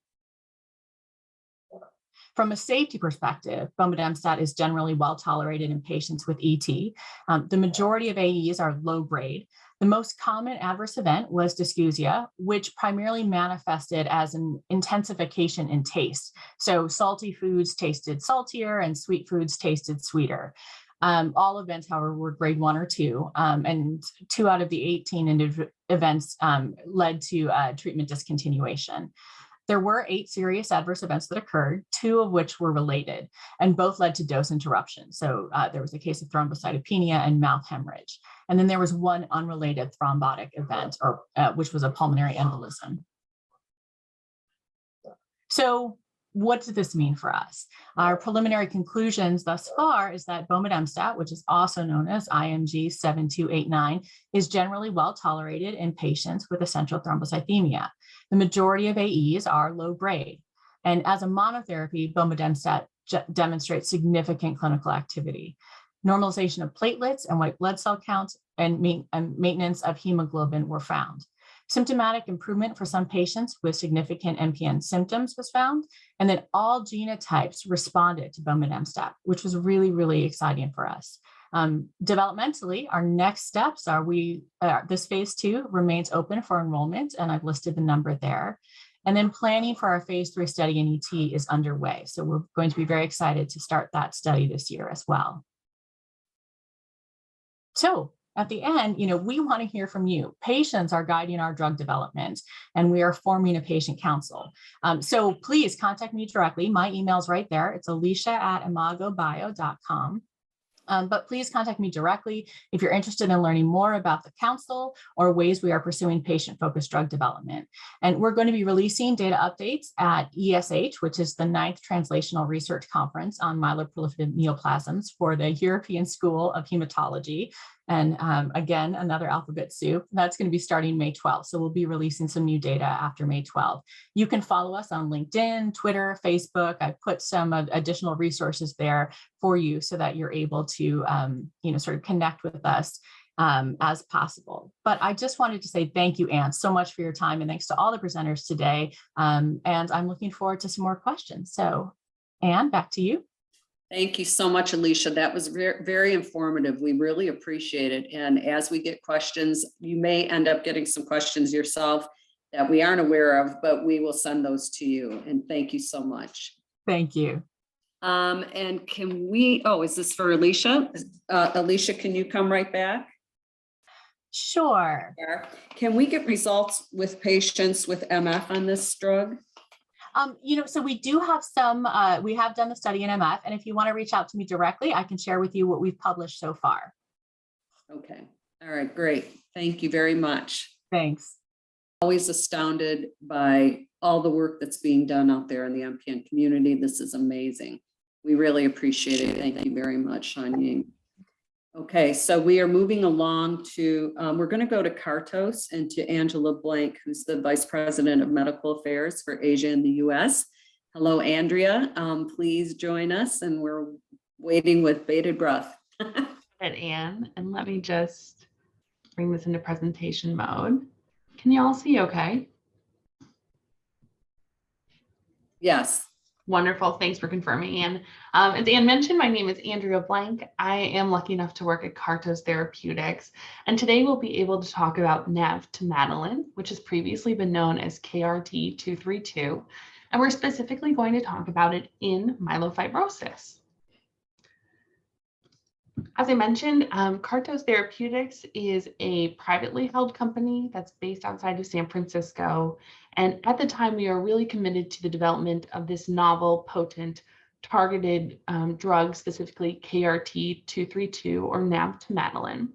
From a safety perspective, bomedemstat is generally well tolerated in patients with ET. The majority of AEs are low grade. The most common adverse event was dysgeusia, which primarily manifested as an intensification in taste. So salty foods tasted saltier and sweet foods tasted sweeter. All events, however, were grade 1 or 2, and 2 out of the 18 events led to treatment discontinuation. There were 8 serious adverse events that occurred, 2 of which were related, and both led to dose interruption. So there was a case of thrombocytopenia and mouth hemorrhage. And then there was 1 unrelated thrombotic event, which was a pulmonary embolism. So what does this mean for us? Our preliminary conclusions thus far is that bomedemstat, which is also known as IMG 7289, is generally well tolerated in patients with essential thrombocythemia. The majority of AEs are low grade. And as a monotherapy, bomedemstat demonstrates significant clinical activity. Normalization of platelets and white blood cell counts and maintenance of hemoglobin were found. Symptomatic improvement for some patients with significant MPN symptoms was found, and then all genotypes responded to bomedemstat, which was really, really exciting for us. Developmentally, our next steps are this phase 2 remains open for enrollment, and I've listed the number there. And then planning for our phase 3 study in ET is underway. So we're going to be very excited to start that study this year as well. So at the end, we want to hear from you. Patients are guiding our drug development, and we are forming a patient council. So please contact me directly. My email is right there. It's alicia@imagobio.com. But please contact me directly if you're interested in learning more about the council or ways we are pursuing patient-focused drug development. And we're going to be releasing data updates at ESH, which is the 9th Translational Research Conference on Myeloproliferative Neoplasms for the European School of Hematology. And again, another alphabet soup. That's going to be starting May 12th. So we'll be releasing some new data after May 12th. You can follow us on LinkedIn, Twitter, Facebook. I've put some additional resources there for you so that you're able to, sort of connect with us as possible. But I just wanted to say thank you, Anne, so much for your time. And thanks to all the presenters today. And I'm looking forward to some more questions. So Anne, back to you. Thank you so much, Alicia. That was very, very informative. We really appreciate it. And as we get questions, you may end up getting some questions yourself that we aren't aware of, but we will send those to you. And thank you so much. Thank you. And can we, is this for Alicia? Alicia, can you come right back? Sure. Can we get results with patients with MF on this drug? So we do have we have done the study in MF, and if you want to reach out to me directly, I can share with you what we've published so far. Okay. All right, great. Thank you very much. Thanks. always astounded by all the work that's being done out there in the MPN community. This is amazing. We really appreciate it. Thank you very much, Shanying. Okay, so we are moving along to, we're going to go to Cartos and to Angela Blank, who's the Vice President of Medical Affairs for Asia and the US. Hello, Andrea. Please join us, and we're waiting with bated breath. Anne, and let me just bring this into presentation mode. Can you all see okay? Yes. Wonderful. Thanks for confirming, Anne. As Anne mentioned, my name is Andrea Blank. I am lucky enough to work at Cartos Therapeutics, and today we'll be able to talk about Madeline, which has previously been known as KRT-232, and we're specifically going to talk about it in myelofibrosis. As I mentioned, Cartos Therapeutics is a privately held company that's based outside of San Francisco. And at the time, we are really committed to the development of this novel, potent, targeted drug, specifically KRT-232 or Madeline.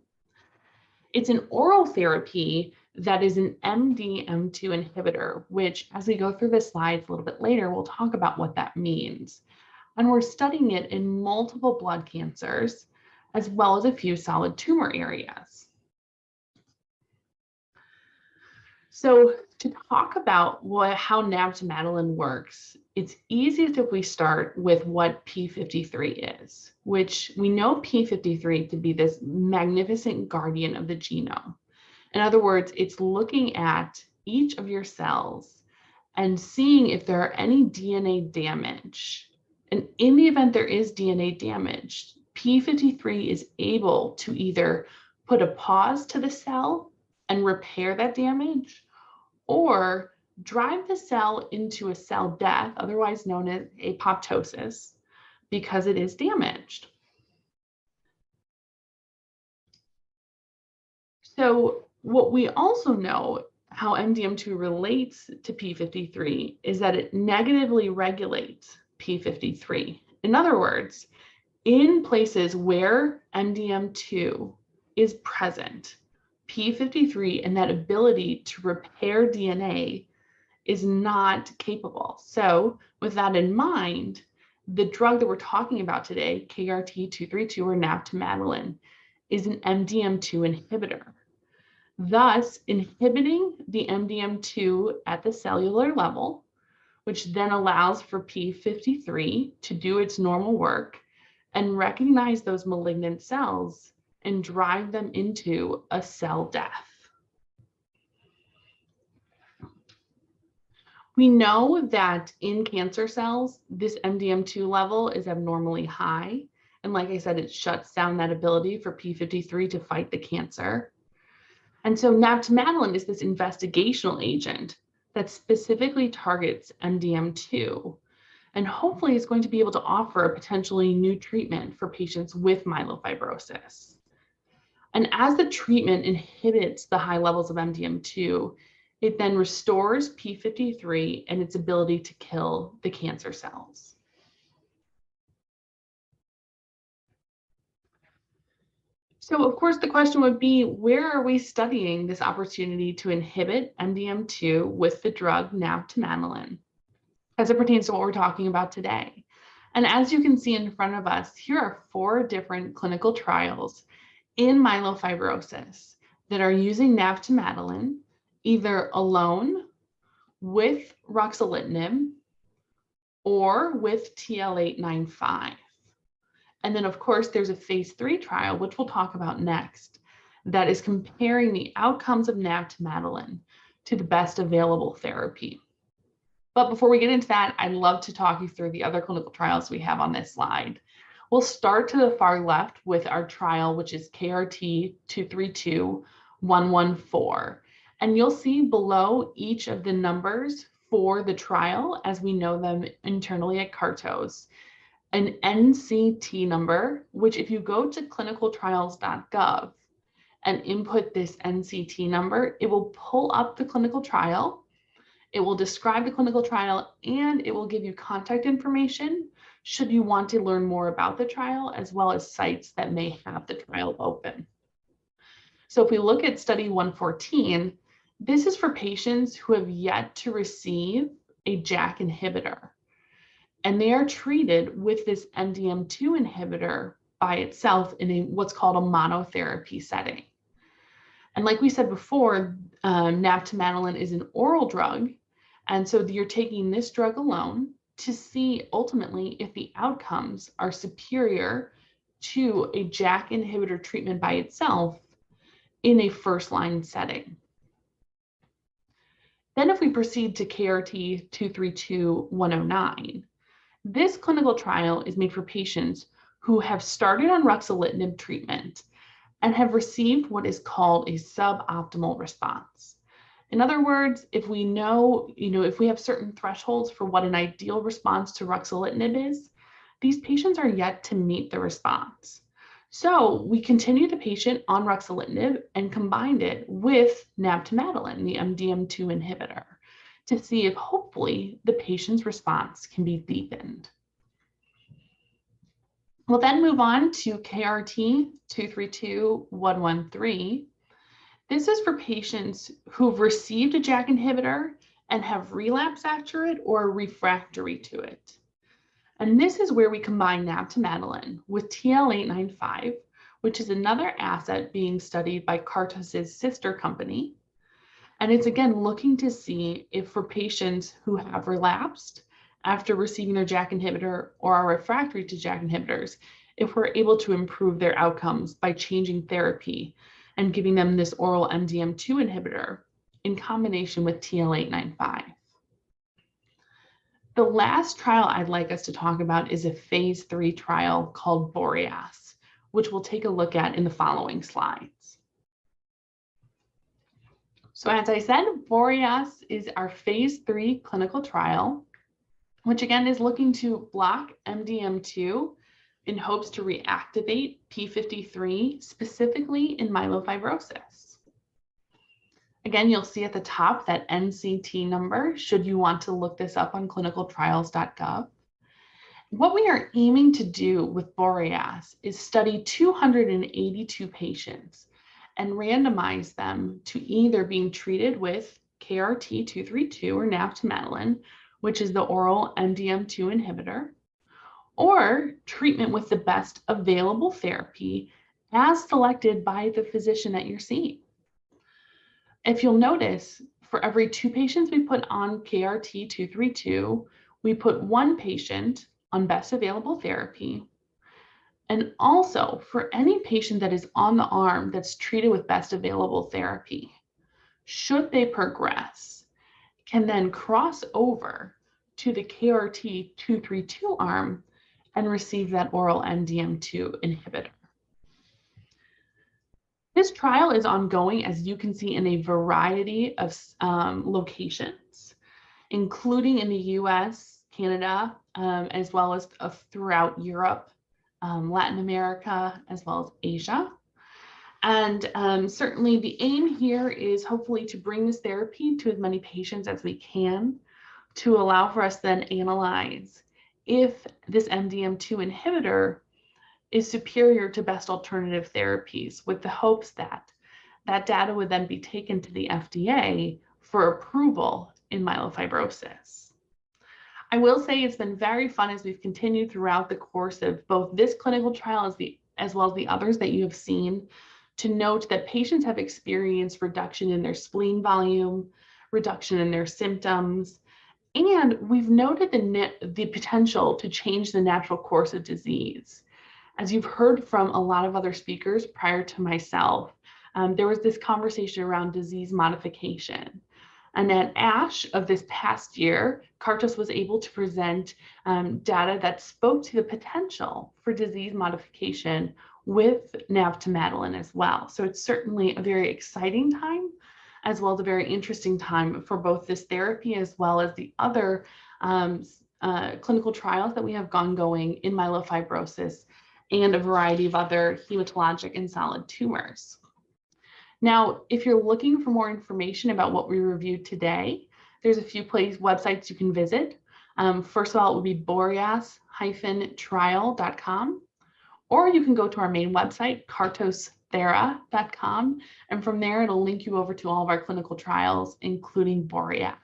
It's an oral therapy that is an MDM2 inhibitor, which, as we go through the slides a little bit later, we'll talk about what that means. And we're studying it in multiple blood cancers, as well as a few solid tumor areas. So to talk about how Madeline works, it's easiest if we start with what P53 is, which we know P53 to be this magnificent guardian of the genome. In other words, it's looking at each of your cells and seeing if there are any DNA damage. And in the event there is DNA damage, P53 is able to either put a pause to the cell and repair that damage, or drive the cell into a cell death, otherwise known as apoptosis, because it is damaged. So what we also know how MDM2 relates to P53 is that it negatively regulates P53. In other words, in places where MDM2 is present, P53 and that ability to repair DNA is not capable. So with that in mind, the drug that we're talking about today, KRT-232 or Madeline, is an MDM2 inhibitor. Thus, inhibiting the MDM2 at the cellular level, which then allows for P53 to do its normal work and recognize those malignant cells and drive them into a cell death. We know that in cancer cells, this MDM2 level is abnormally high. And like I said, it shuts down that ability for P53 to fight the cancer. And so Madeline is this investigational agent that specifically targets MDM2 and hopefully is going to be able to offer a potentially new treatment for patients with myelofibrosis. And as the treatment inhibits the high levels of MDM2, it then restores P53 and its ability to kill the cancer cells. So of course, the question would be, where are we studying this opportunity to inhibit MDM2 with the drug Madeline, as it pertains to what we're talking about today? And as you can see in front of us, here are 4 different clinical trials in myelofibrosis that are using Madeline, either alone, with ruxolitinib, or with TL895. And then of course, there's a phase 3 trial, which we'll talk about next, that is comparing the outcomes of Madeline to the best available therapy. But before we get into that, I'd love to talk you through the other clinical trials we have on this slide. We'll start to the far left with our trial, which is KRT-232-114. And you'll see below each of the numbers for the trial, as we know them internally at Cartos, an NCT number, which if you go to clinicaltrials.gov and input this NCT number, it will pull up the clinical trial. It will describe the clinical trial, and it will give you contact information should you want to learn more about the trial, as well as sites that may have the trial open. So if we look at study 114, This is for patients who have yet to receive a JAK inhibitor, and they are treated with this MDM2 inhibitor by itself in what's called a monotherapy setting. And like we said before, navtemadlin is an oral drug, and so you're taking this drug alone to see ultimately if the outcomes are superior to a JAK inhibitor treatment by itself in a first-line setting. Then if we proceed to KRT 232-109, this clinical trial is made for patients who have started on ruxolitinib treatment and have received what is called a suboptimal response. In other words, if we know, if we have certain thresholds for what an ideal response to ruxolitinib is, these patients are yet to meet the response. So we continued the patient on ruxolitinib and combined it with navtemadlin, the MDM2 inhibitor, to see if hopefully the patient's response can be deepened. We'll then move on to KRT 232-113. This is for patients who've received a JAK inhibitor and have relapsed after it or are refractory to it. And this is where we combine navtemadlin with TL895, which is another asset being studied by Kartos' sister company. And it's again looking to see if for patients who have relapsed after receiving their JAK inhibitor or are refractory to JAK inhibitors, if we're able to improve their outcomes by changing therapy and giving them this oral MDM2 inhibitor in combination with TL895. The last trial I'd like us to talk about is a phase 3 trial called Boreas, which we'll take a look at in the following slides. So as I said, Boreas is our phase 3 clinical trial, which again is looking to block MDM2 in hopes to reactivate P53, specifically in myelofibrosis. Again, you'll see at the top that NCT number, should you want to look this up on clinicaltrials.gov. What we are aiming to do with Boreas is study 282 patients and randomize them to either being treated with KRT 232 or navtemadlin, which is the oral MDM2 inhibitor, or treatment with the best available therapy as selected by the physician that you're seeing. If you'll notice, for every 2 patients we put on KRT 232, we put 1 patient on best available therapy. And also for any patient that is on the arm that's treated with best available therapy, should they progress, can then cross over to the KRT 232 arm and receive that oral MDM2 inhibitor. This trial is ongoing, as you can see, in a variety of locations, including in the US, Canada, as well as throughout Europe, Latin America, as well as Asia. And certainly the aim here is hopefully to bring this therapy to as many patients as we can to allow for us then analyze if this MDM2 inhibitor is superior to best alternative therapies, with the hopes that that data would then be taken to the FDA for approval in myelofibrosis. I will say it's been very fun as we've continued throughout the course of both this clinical trial as well as the others that you have seen, to note that patients have experienced reduction in their spleen volume, reduction in their symptoms, and we've noted the potential to change the natural course of disease. As you've heard from a lot of other speakers prior to myself, there was this conversation around disease modification. And at ASH of this past year, Kartos was able to present data that spoke to the potential for disease modification with navtemadlin as well. So it's certainly a very exciting time, as well as a very interesting time for both this therapy as well as the other clinical trials that we have going in myelofibrosis and a variety of other hematologic and solid tumors. Now, if you're looking for more information about what we reviewed today, there's a few websites you can visit. First of all, it would be boreas-trial.com, or you can go to our main website, Kartos thera.com. And from there, it'll link you over to all of our clinical trials, including Boreas.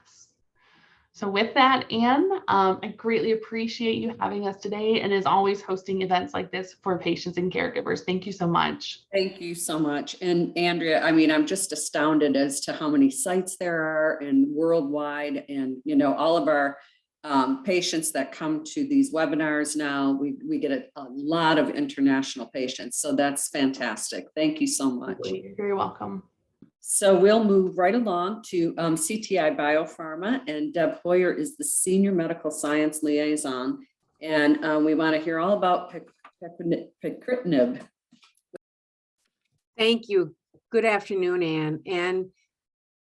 So with that, Anne, I greatly appreciate you having us today, and as always, hosting events like this for patients and caregivers. Thank you so much. Thank you so much. And Andrea, I mean, I'm just astounded as to how many sites there are and worldwide, and, you know, all of our patients that come to these webinars now, we get a lot of international patients. So that's fantastic. Thank you so much. You're very welcome. So we'll move right along to CTI Biopharma, and Deb Hoyer is the Senior Medical Science Liaison. And we want to hear all about pacritinib. Thank you. Good afternoon, Anne, and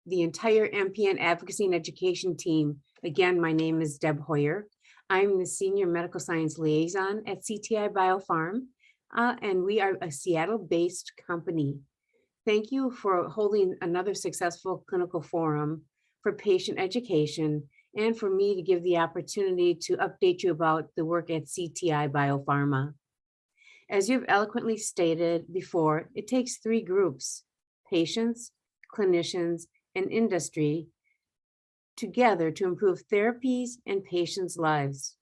the entire MPN Advocacy and Education team. Again, my name is Deb Hoyer. I'm the Senior Medical Science Liaison at CTI Biopharma, and we are a Seattle-based company. Thank you for holding another successful clinical forum for patient education and for me to give the opportunity to update you about the work at CTI Biopharma. As you've eloquently stated before, it takes three groups: patients, clinicians, and industry together to improve therapies and patients' lives.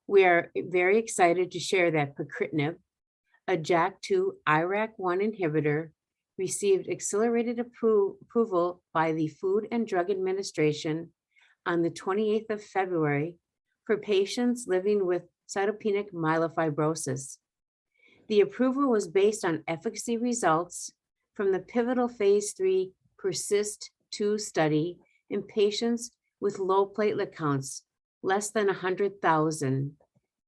We are very excited to share that pacritinib, a JAK2 IRAK1 inhibitor, received accelerated approval by the Food and Drug Administration on the 28th of February for patients living with cytopenic myelofibrosis. The approval was based on efficacy results from the pivotal phase 3 PERSIST-2 study in patients with low platelet counts, less than 100,000,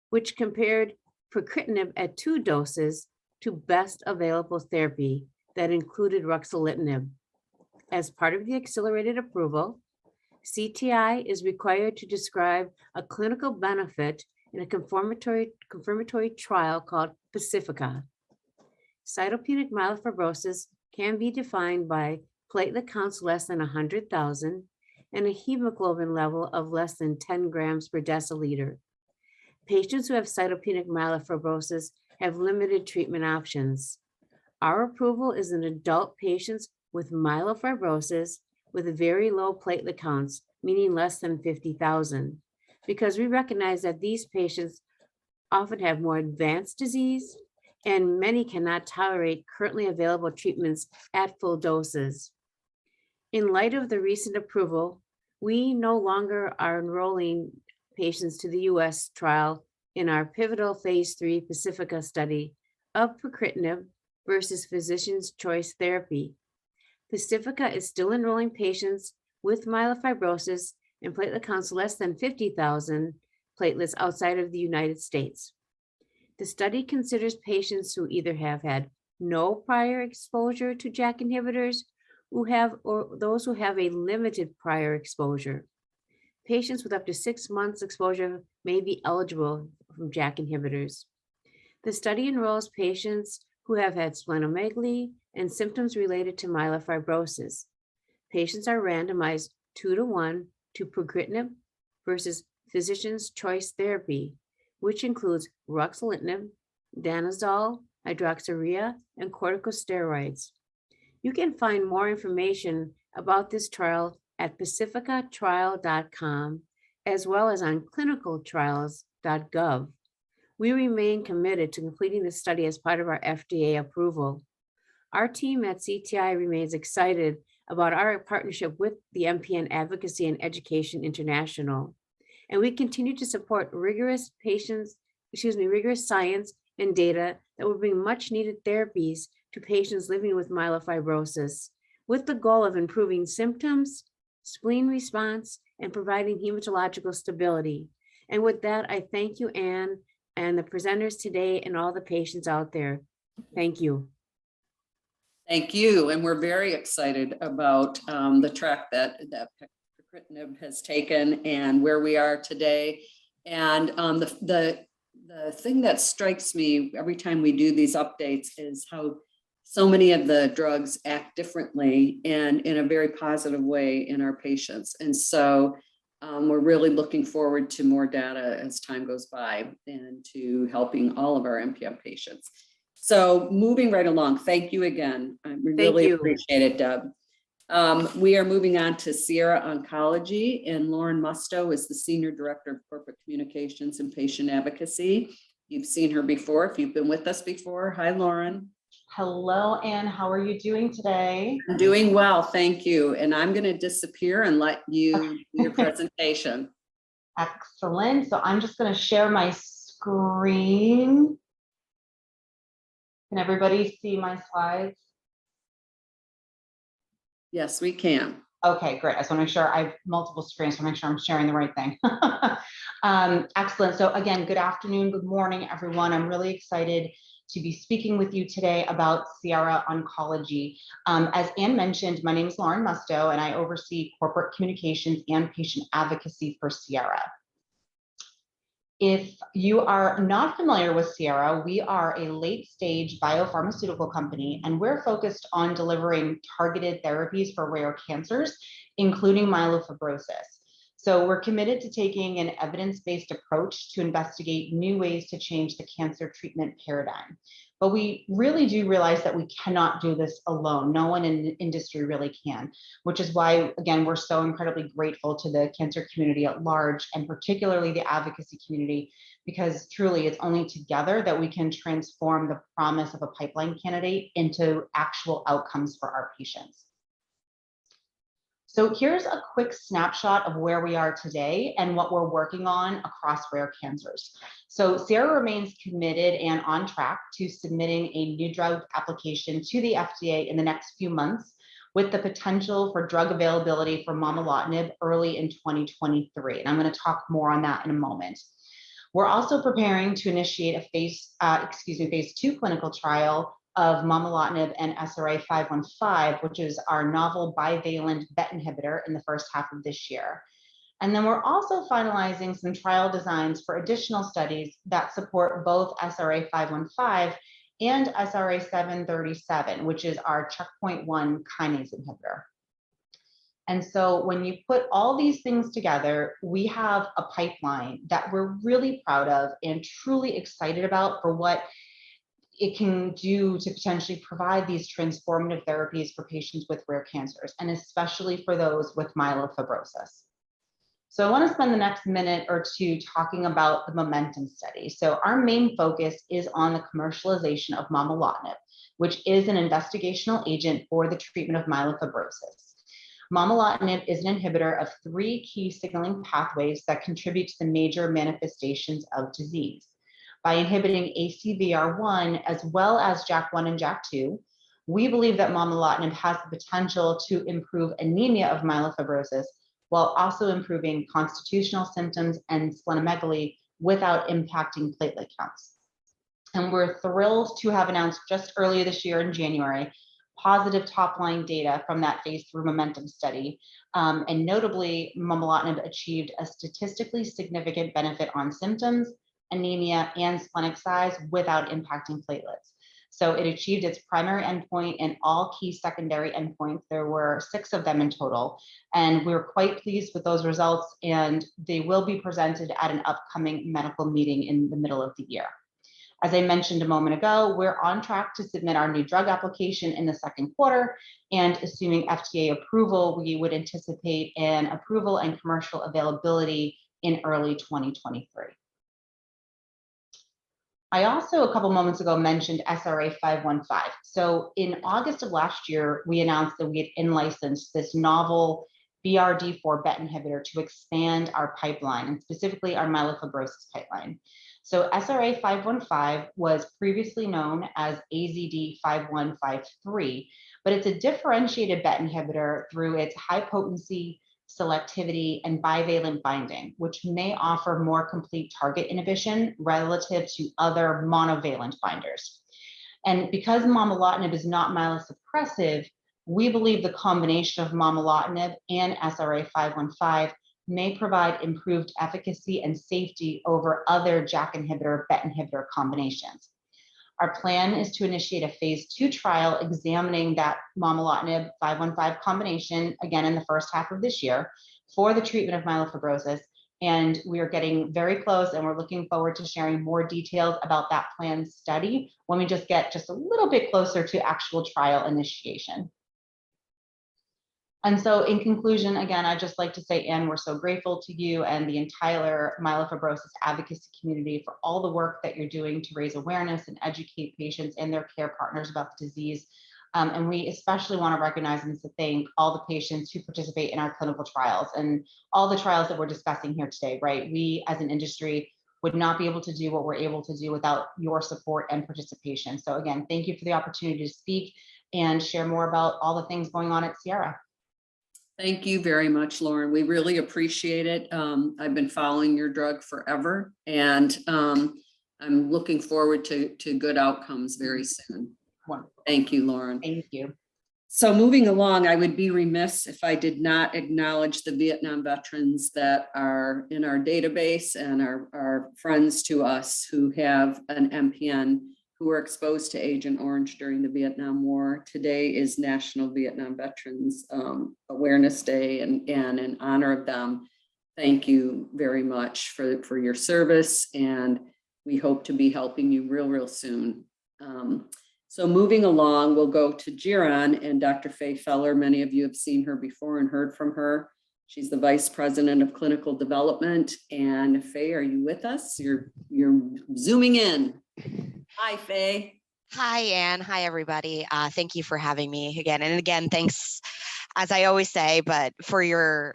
which compared pacritinib at 2 doses to best available therapy that included ruxolitinib. As part of the accelerated approval, CTI is required to describe a clinical benefit in a confirmatory trial called Pacifica. Cytopenic myelofibrosis can be defined by platelet counts less than 100,000 and a hemoglobin level of less than 10 grams per deciliter. Patients who have cytopenic myelofibrosis have limited treatment options. Our approval is in adult patients with myelofibrosis with very low platelet counts, meaning less than 50,000, because we recognize that these patients often have more advanced disease and many cannot tolerate currently available treatments at full doses. In light of the recent approval, we no longer are enrolling patients to the US trial in our pivotal phase 3 Pacifica study of pacritinib versus physician's choice therapy. Pacifica is still enrolling patients with myelofibrosis and platelet counts less than 50,000 platelets outside of the United States. The study considers patients who either have had no prior exposure to JAK inhibitors or those who have a limited prior exposure. Patients with up to 6 months exposure may be eligible from JAK inhibitors. The study enrolls patients who have had splenomegaly and symptoms related to myelofibrosis. Patients are randomized 2-to-1 to pacritinib versus physician's choice therapy, which includes ruxolitinib, danazol, hydroxyurea, and corticosteroids. You can find more information about this trial at pacificatrial.com, as well as on clinicaltrials.gov. We remain committed to completing the study as part of our FDA approval. Our team at CTI remains excited about our partnership with the MPN Advocacy and Education International, and we continue to support rigorous science and data that will bring much needed therapies to patients living with myelofibrosis, with the goal of improving symptoms, spleen response, and providing hematological stability. And with that, I thank you, Anne, and the presenters today and all the patients out there. Thank you. Thank you. And we're very excited about the track that pacritinib has taken and where we are today. And the thing that strikes me every time we do these updates is how so many of the drugs act differently and in a very positive way in our patients. And so we're really looking forward to more data as time goes by and to helping all of our MPN patients. So moving right along, thank you again. We really you. appreciate it, Deb. We are moving on to Sierra Oncology, and Lauren Musto is the Senior Director of Corporate Communications and Patient Advocacy. You've seen her before if you've been with us before. Hi, Lauren. Hello, Anne. How are you doing today? I'm doing well, thank you. And I'm going to disappear and let you do your presentation. Excellent. So I'm just going to share my screen. Can everybody see my slides? Yes, we can. Okay, great. I just want to make sure I have multiple screens to make sure I'm sharing the right thing. Excellent. So again, good afternoon, good morning, everyone. I'm really excited to be speaking with you today about Sierra Oncology. As Anne mentioned, my name is Lauren Musto, and I oversee corporate communications and patient advocacy for Sierra. If you are not familiar with Sierra, we are a late-stage biopharmaceutical company, and we're focused on delivering targeted therapies for rare cancers, including myelofibrosis. So we're committed to taking an evidence-based approach to investigate new ways to change the cancer treatment paradigm. But we really do realize that we cannot do this alone. No one in the industry really can, which is why, again, we're so incredibly grateful to the cancer community at large, and particularly the advocacy community, because truly it's only together that we can transform the promise of a pipeline candidate into actual outcomes for our patients. So here's a quick snapshot of where we are today and what we're working on across rare cancers. So Sierra remains committed and on track to submitting a new drug application to the FDA in the next few months, with the potential for drug availability for momelotinib early in 2023. And I'm going to talk more on that in a moment. We're also preparing to initiate a phase 2 clinical trial of momelotinib and SRA515, which is our novel bivalent BET inhibitor, in the first half of this year. And then we're also finalizing some trial designs for additional studies that support both SRA515 and SRA737, which is our checkpoint 1 kinase inhibitor. And so when you put all these things together, we have a pipeline that we're really proud of and truly excited about for what it can do to potentially provide these transformative therapies for patients with rare cancers, and especially for those with myelofibrosis. So I want to spend the next minute or two talking about the MOMENTUM study. So our main focus is on the commercialization of momelotinib, which is an investigational agent for the treatment of myelofibrosis. Momelotinib is an inhibitor of 3 key signaling pathways that contribute to the major manifestations of disease. By inhibiting ACVR1 as well as JAK1 and JAK2, we believe that momelotinib has the potential to improve anemia of myelofibrosis while also improving constitutional symptoms and splenomegaly without impacting platelet counts. And we're thrilled to have announced just earlier this year in January positive top-line data from that phase 3 MOMENTUM study. And notably, momelotinib achieved a statistically significant benefit on symptoms, anemia, and splenic size without impacting platelets. So it achieved its primary endpoint and all key secondary endpoints. There were 6 of them in total, and we're quite pleased with those results, and they will be presented at an upcoming medical meeting in the middle of the year. As I mentioned a moment ago, we're on track to submit our new drug application in the second quarter, and assuming FDA approval, we would anticipate an approval and commercial availability in early 2023. I also, a couple moments ago, mentioned SRA515. So in August of last year, we announced that we had in-licensed this novel BRD4 BET inhibitor to expand our pipeline, and specifically our myelofibrosis pipeline. So SRA515 was previously known as AZD5153, but it's a differentiated BET inhibitor through its high potency, selectivity, and bivalent binding, which may offer more complete target inhibition relative to other monovalent binders. And because momelotinib is not myelosuppressive, we believe the combination of momelotinib and SRA515 may provide improved efficacy and safety over other JAK inhibitor, BET inhibitor combinations. Our plan is to initiate a phase 2 trial examining that momelotinib 515 combination again in the first half of this year for the treatment of myelofibrosis, And we are getting very close, and we're looking forward to sharing more details about that planned study when we just get just a little bit closer to actual trial initiation. And so in conclusion, again, I'd just like to say, Anne, we're so grateful to you and the entire myelofibrosis advocacy community for all the work that you're doing to raise awareness and educate patients and their care partners about the disease. And we especially want to recognize and to thank all the patients who participate in our clinical trials and all the trials that we're discussing here today, right? We as an industry would not be able to do what we're able to do without your support and participation. So again, thank you for the opportunity to speak and share more about all the things going on at Sierra. Thank you very much, Lauren. We really appreciate it. I've been following your drug forever, and I'm looking forward to good outcomes very soon. Wonderful. Thank you, Lauren. Thank you. So moving along, I would be remiss if I did not acknowledge the Vietnam veterans that are in our database and are friends to us who have an MPN, who were exposed to Agent Orange during the Vietnam War. Today is National Vietnam Veterans Awareness Day, and in honor of them, thank you very much for your service, and we hope to be helping you real soon. So moving along, we'll go to Jiran and Dr. Faye Feller. Many of you have seen her before and heard from her. She's the Vice President of Clinical Development. And Faye, are you with us? You're zooming in. Hi, Faye. Hi, Anne. Hi, everybody. Thank you for having me again. And again, thanks, as I always say, but for your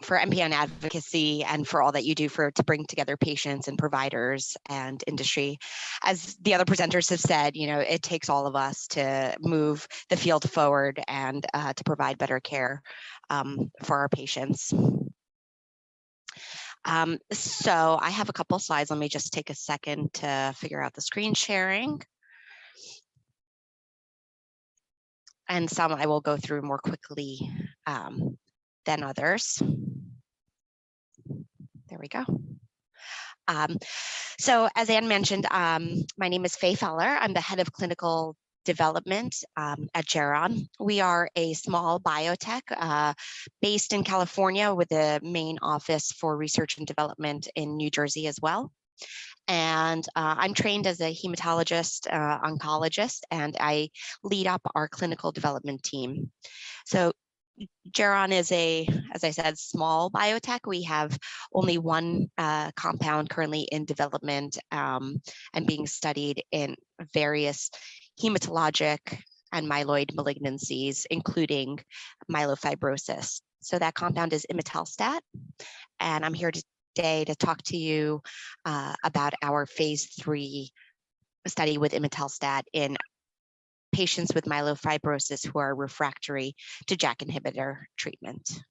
for MPN advocacy and for all that you do to bring together patients and providers and industry. As the other presenters have said, you know, it takes all of us to move the field forward and to provide better care for our patients. So I have a couple slides. Let me just take a second to figure out the screen sharing. And some I will go through more quickly than others. There we go. So as Anne mentioned, my name is Faye Feller. I'm the head of clinical development at Geron. We are a small biotech based in California with a main office for research and development in New Jersey as well. And I'm trained as a hematologist, oncologist, and I lead up our clinical development team. So Geron is as I said, small biotech. We have only one compound currently in development and being studied in various hematologic and myeloid malignancies, including myelofibrosis. So that compound is imetelstat, and I'm here today to talk to you about our phase 3 study with imetelstat in patients with myelofibrosis who are refractory to JAK inhibitor treatment.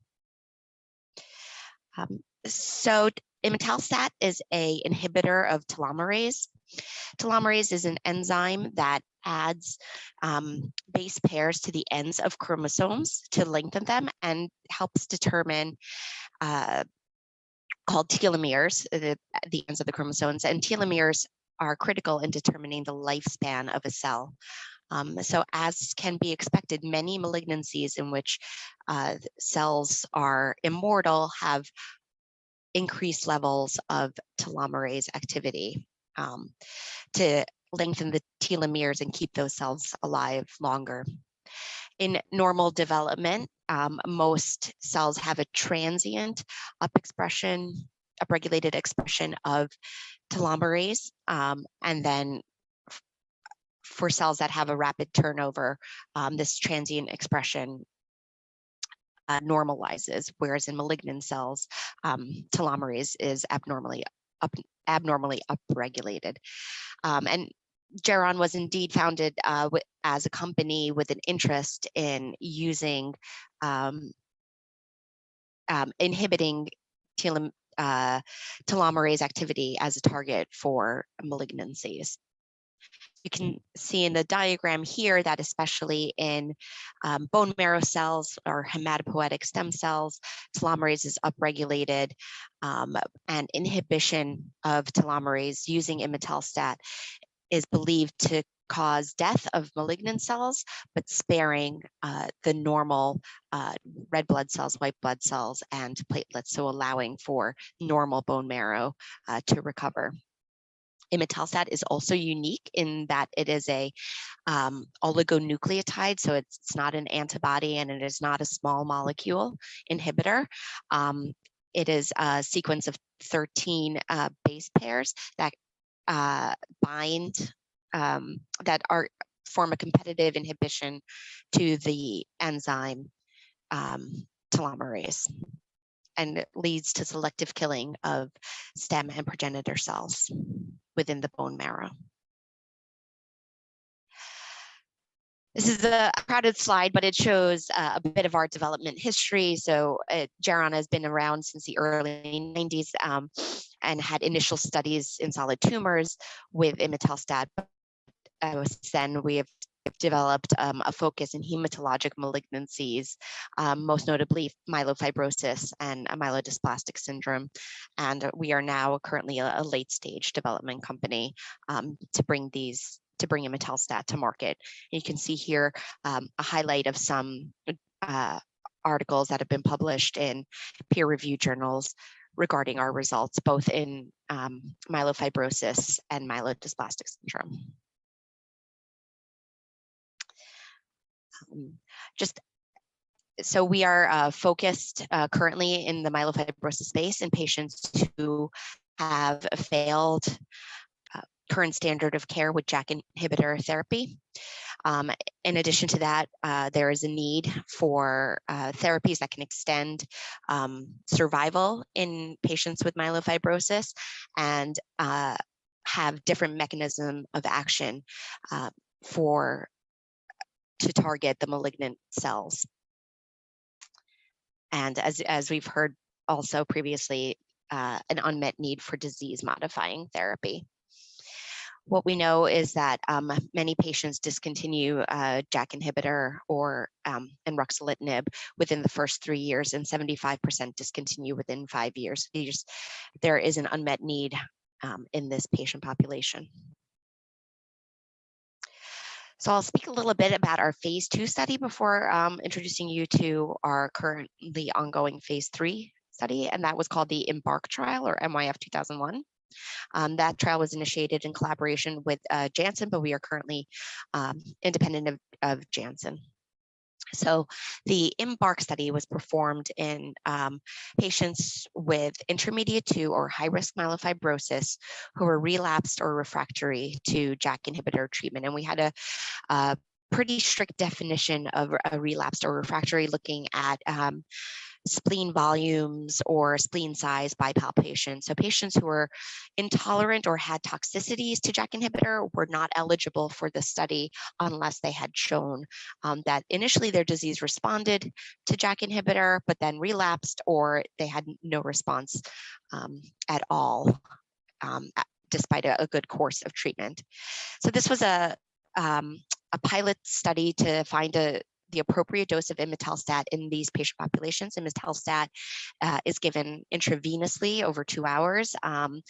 So imetelstat is an inhibitor of telomerase. Telomerase is an enzyme that adds base pairs to the ends of chromosomes to lengthen them and helps determine called telomeres, the ends of the chromosomes, and telomeres are critical in determining the lifespan of a cell. So as can be expected, many malignancies in which cells are immortal have increased levels of telomerase activity to lengthen the telomeres and keep those cells alive longer. In normal development, most cells have a transient upregulated expression of telomerase, and then for cells that have a rapid turnover, this transient expression normalizes, whereas in malignant cells, telomerase is abnormally upregulated. And Geron was indeed founded as a company with an interest in using inhibiting telomerase activity as a target for malignancies. You can see in the diagram here that especially in bone marrow cells or hematopoietic stem cells, telomerase is upregulated, and inhibition of telomerase using imetelstat is believed to cause death of malignant cells, but sparing the normal red blood cells, white blood cells, and platelets, so allowing for normal bone marrow to recover. Imetelstat is also unique in that it is a oligonucleotide, so it's not an antibody and it is not a small molecule inhibitor. It is a sequence of 13 base pairs that bind, that form a competitive inhibition to the enzyme telomerase, and it leads to selective killing of stem and progenitor cells within the bone marrow. This is a crowded slide, but it shows a bit of our development history. So Geron has been around since the early 90s and had initial studies in solid tumors with imetelstat. Then we have developed a focus in hematologic malignancies, most notably myelofibrosis and myelodysplastic syndrome. And we are now currently a late stage development company to bring imetelstat to market. And you can see here a highlight of some articles that have been published in peer-reviewed journals regarding our results, both in myelofibrosis and myelodysplastic syndrome. So we are focused currently in the myelofibrosis space in patients who have failed current standard of care with JAK inhibitor therapy. In addition to that, there is a need for therapies that can extend survival in patients with myelofibrosis and have different mechanism of action to target the malignant cells. And as we've heard also previously, an unmet need for disease modifying therapy. What we know is that many patients discontinue JAK inhibitor or and ruxolitinib within the first 3 years, and 75% discontinue within 5 years. There is an unmet need in this patient population. So I'll speak a little bit about our phase 2 study before introducing you to our currently ongoing phase 3 study, and that was called the EMBARK trial, or MYF 2001. That trial was initiated in collaboration with Janssen, but we are currently independent of Janssen. So the EMBARK study was performed in patients with intermediate to or high-risk myelofibrosis who were relapsed or refractory to JAK inhibitor treatment. And we had a pretty strict definition of a relapsed or refractory, looking at spleen volumes or spleen size by palpation. So patients who were intolerant or had toxicities to JAK inhibitor were not eligible for the study unless they had shown that initially their disease responded to JAK inhibitor, but then relapsed, or they had no response at all, despite a good course of treatment. So this was a pilot study to find the appropriate dose of imetelstat in these patient populations. Imetelstat is given intravenously over 2 hours, and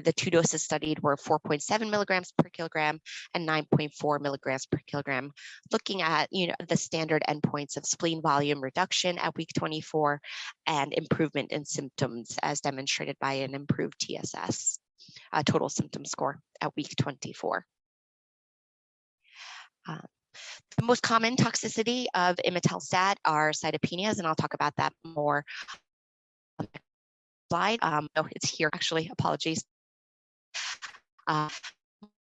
the 2 doses studied were 4.7 milligrams per kilogram and 9.4 milligrams per kilogram, looking at the standard endpoints of spleen volume reduction at week 24 and improvement in symptoms as demonstrated by an improved TSS, total symptom score, at week 24. The most common toxicity of imetelstat are cytopenias, and I'll talk about that more on the slide. No, it's here actually, apologies.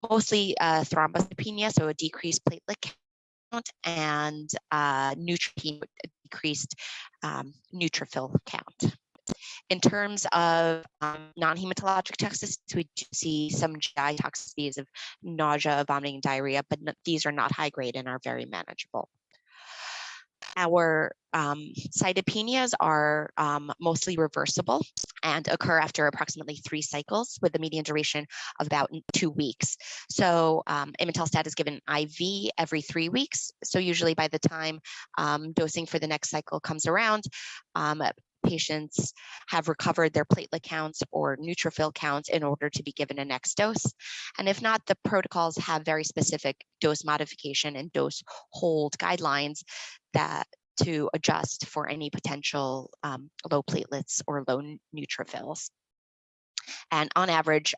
Mostly thrombocytopenia, so a decreased platelet count, and neutropenia, decreased neutrophil count. In terms of non-hematologic toxicities, we do see some GI toxicities of nausea, vomiting, diarrhea, but these are not high grade and are very manageable. Our cytopenias are mostly reversible and occur after approximately 3 cycles with a median duration of about 2 weeks. So imetelstat is given IV every 3 weeks. So usually by the time dosing for the next cycle comes around, patients have recovered their platelet counts or neutrophil counts in order to be given a next dose. And if not, the protocols have very specific dose modification and dose hold guidelines that to adjust for any potential low platelets or low neutrophils. And on average,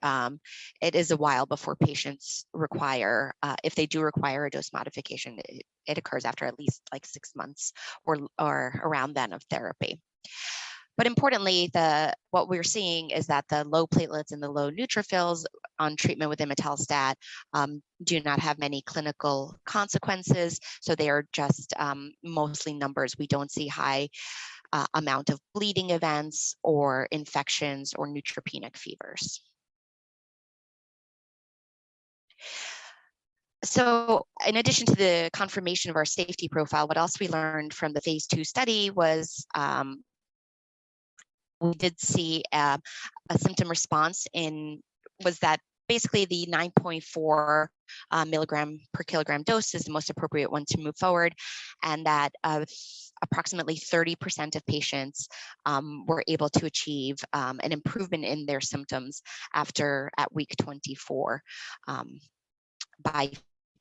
it is a while before patients require, if they do require a dose modification, it occurs after at least like 6 months or around then of therapy. But importantly, what we're seeing is that the low platelets and the low neutrophils on treatment with imetelstat do not have many clinical consequences. So they are just mostly numbers. We don't see high amount of bleeding events or infections or neutropenic fevers. So in addition to the confirmation of our safety profile, what else we learned from the phase 2 study was we did see a symptom response was that basically the 9.4 milligram per kilogram dose is the most appropriate one to move forward, and that approximately 30% of patients were able to achieve an improvement in their symptoms at week 24 by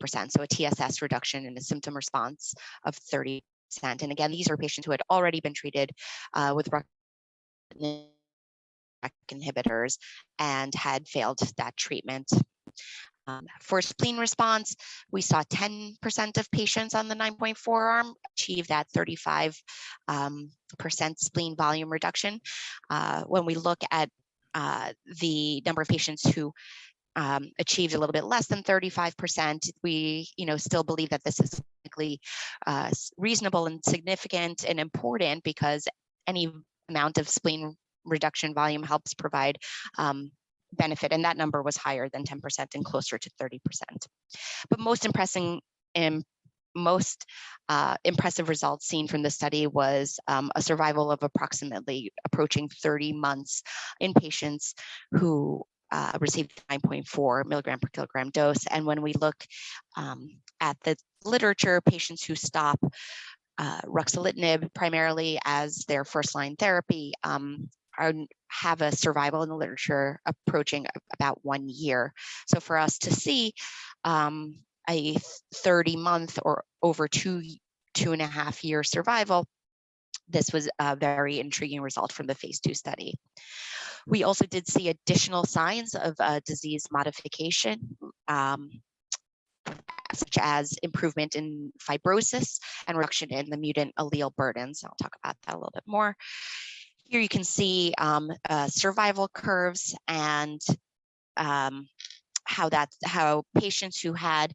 %. So a TSS reduction in a symptom response of 30%. And again, these are patients who had already been treated with inhibitors and had failed that treatment. For spleen response, we saw 10% of patients on the 9.4 arm achieve that 35% spleen volume reduction. When we look at the number of patients who achieved a little bit less than 35%, we still believe that this is reasonable and significant and important, because any amount of spleen reduction volume helps provide benefit, and that number was higher than 10% and closer to 30%. But most impressive results seen from the study was a survival of approximately approaching 30 months in patients who received 9.4 milligram per kilogram dose. And when we look at the literature, patients who stop ruxolitinib primarily as their first-line therapy have a survival in the literature approaching about 1 year. So for us to see a 30-month or over 2.5 year survival, this was a very intriguing result from the phase 2 study. We also did see additional signs of disease modification, such as improvement in fibrosis and reduction in the mutant allele burden. So I'll talk about that a little bit more. Here you can see survival curves and how patients who had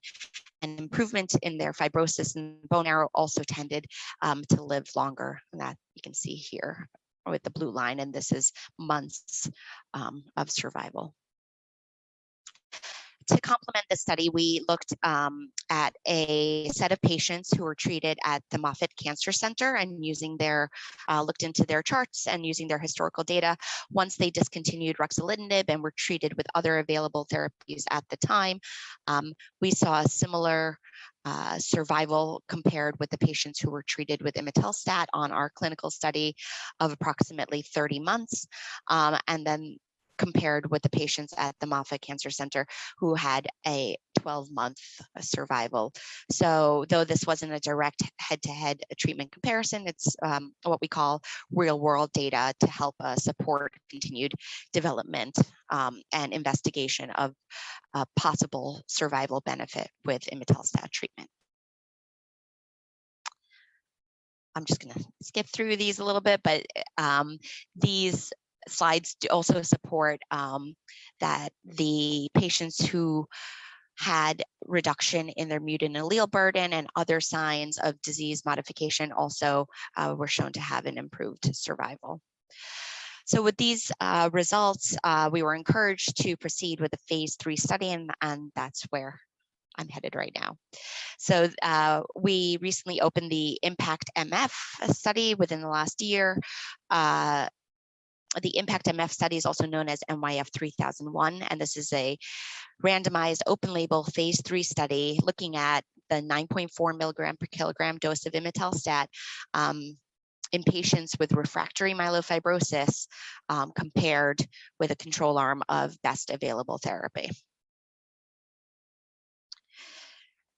an improvement in their fibrosis and bone marrow also tended to live longer. And that you can see here with the blue line, and this is months of survival. To complement the study, we looked at a set of patients who were treated at the Moffitt Cancer Center and looked into their charts and using their historical data. Once they discontinued ruxolitinib and were treated with other available therapies at the time, we saw a similar survival compared with the patients who were treated with imetelstat on our clinical study of approximately 30 months. And then compared with the patients at the Moffitt Cancer Center who had a 12-month survival. So though this wasn't a direct head-to-head treatment comparison, it's what we call real-world data to help support continued development and investigation of possible survival benefit with imetelstat treatment. I'm just going to skip through these a little bit, but these slides also support that the patients who had reduction in their mutant allele burden and other signs of disease modification also were shown to have an improved survival. So with these results, we were encouraged to proceed with a phase 3 study, and that's where I'm headed right now. So we recently opened the Impact MF study within the last year. The Impact MF study is also known as NYF 3001, and this is a randomized open label phase 3 study looking at the 9.4 milligram per kilogram dose of imetelstat in patients with refractory myelofibrosis compared with a control arm of best available therapy.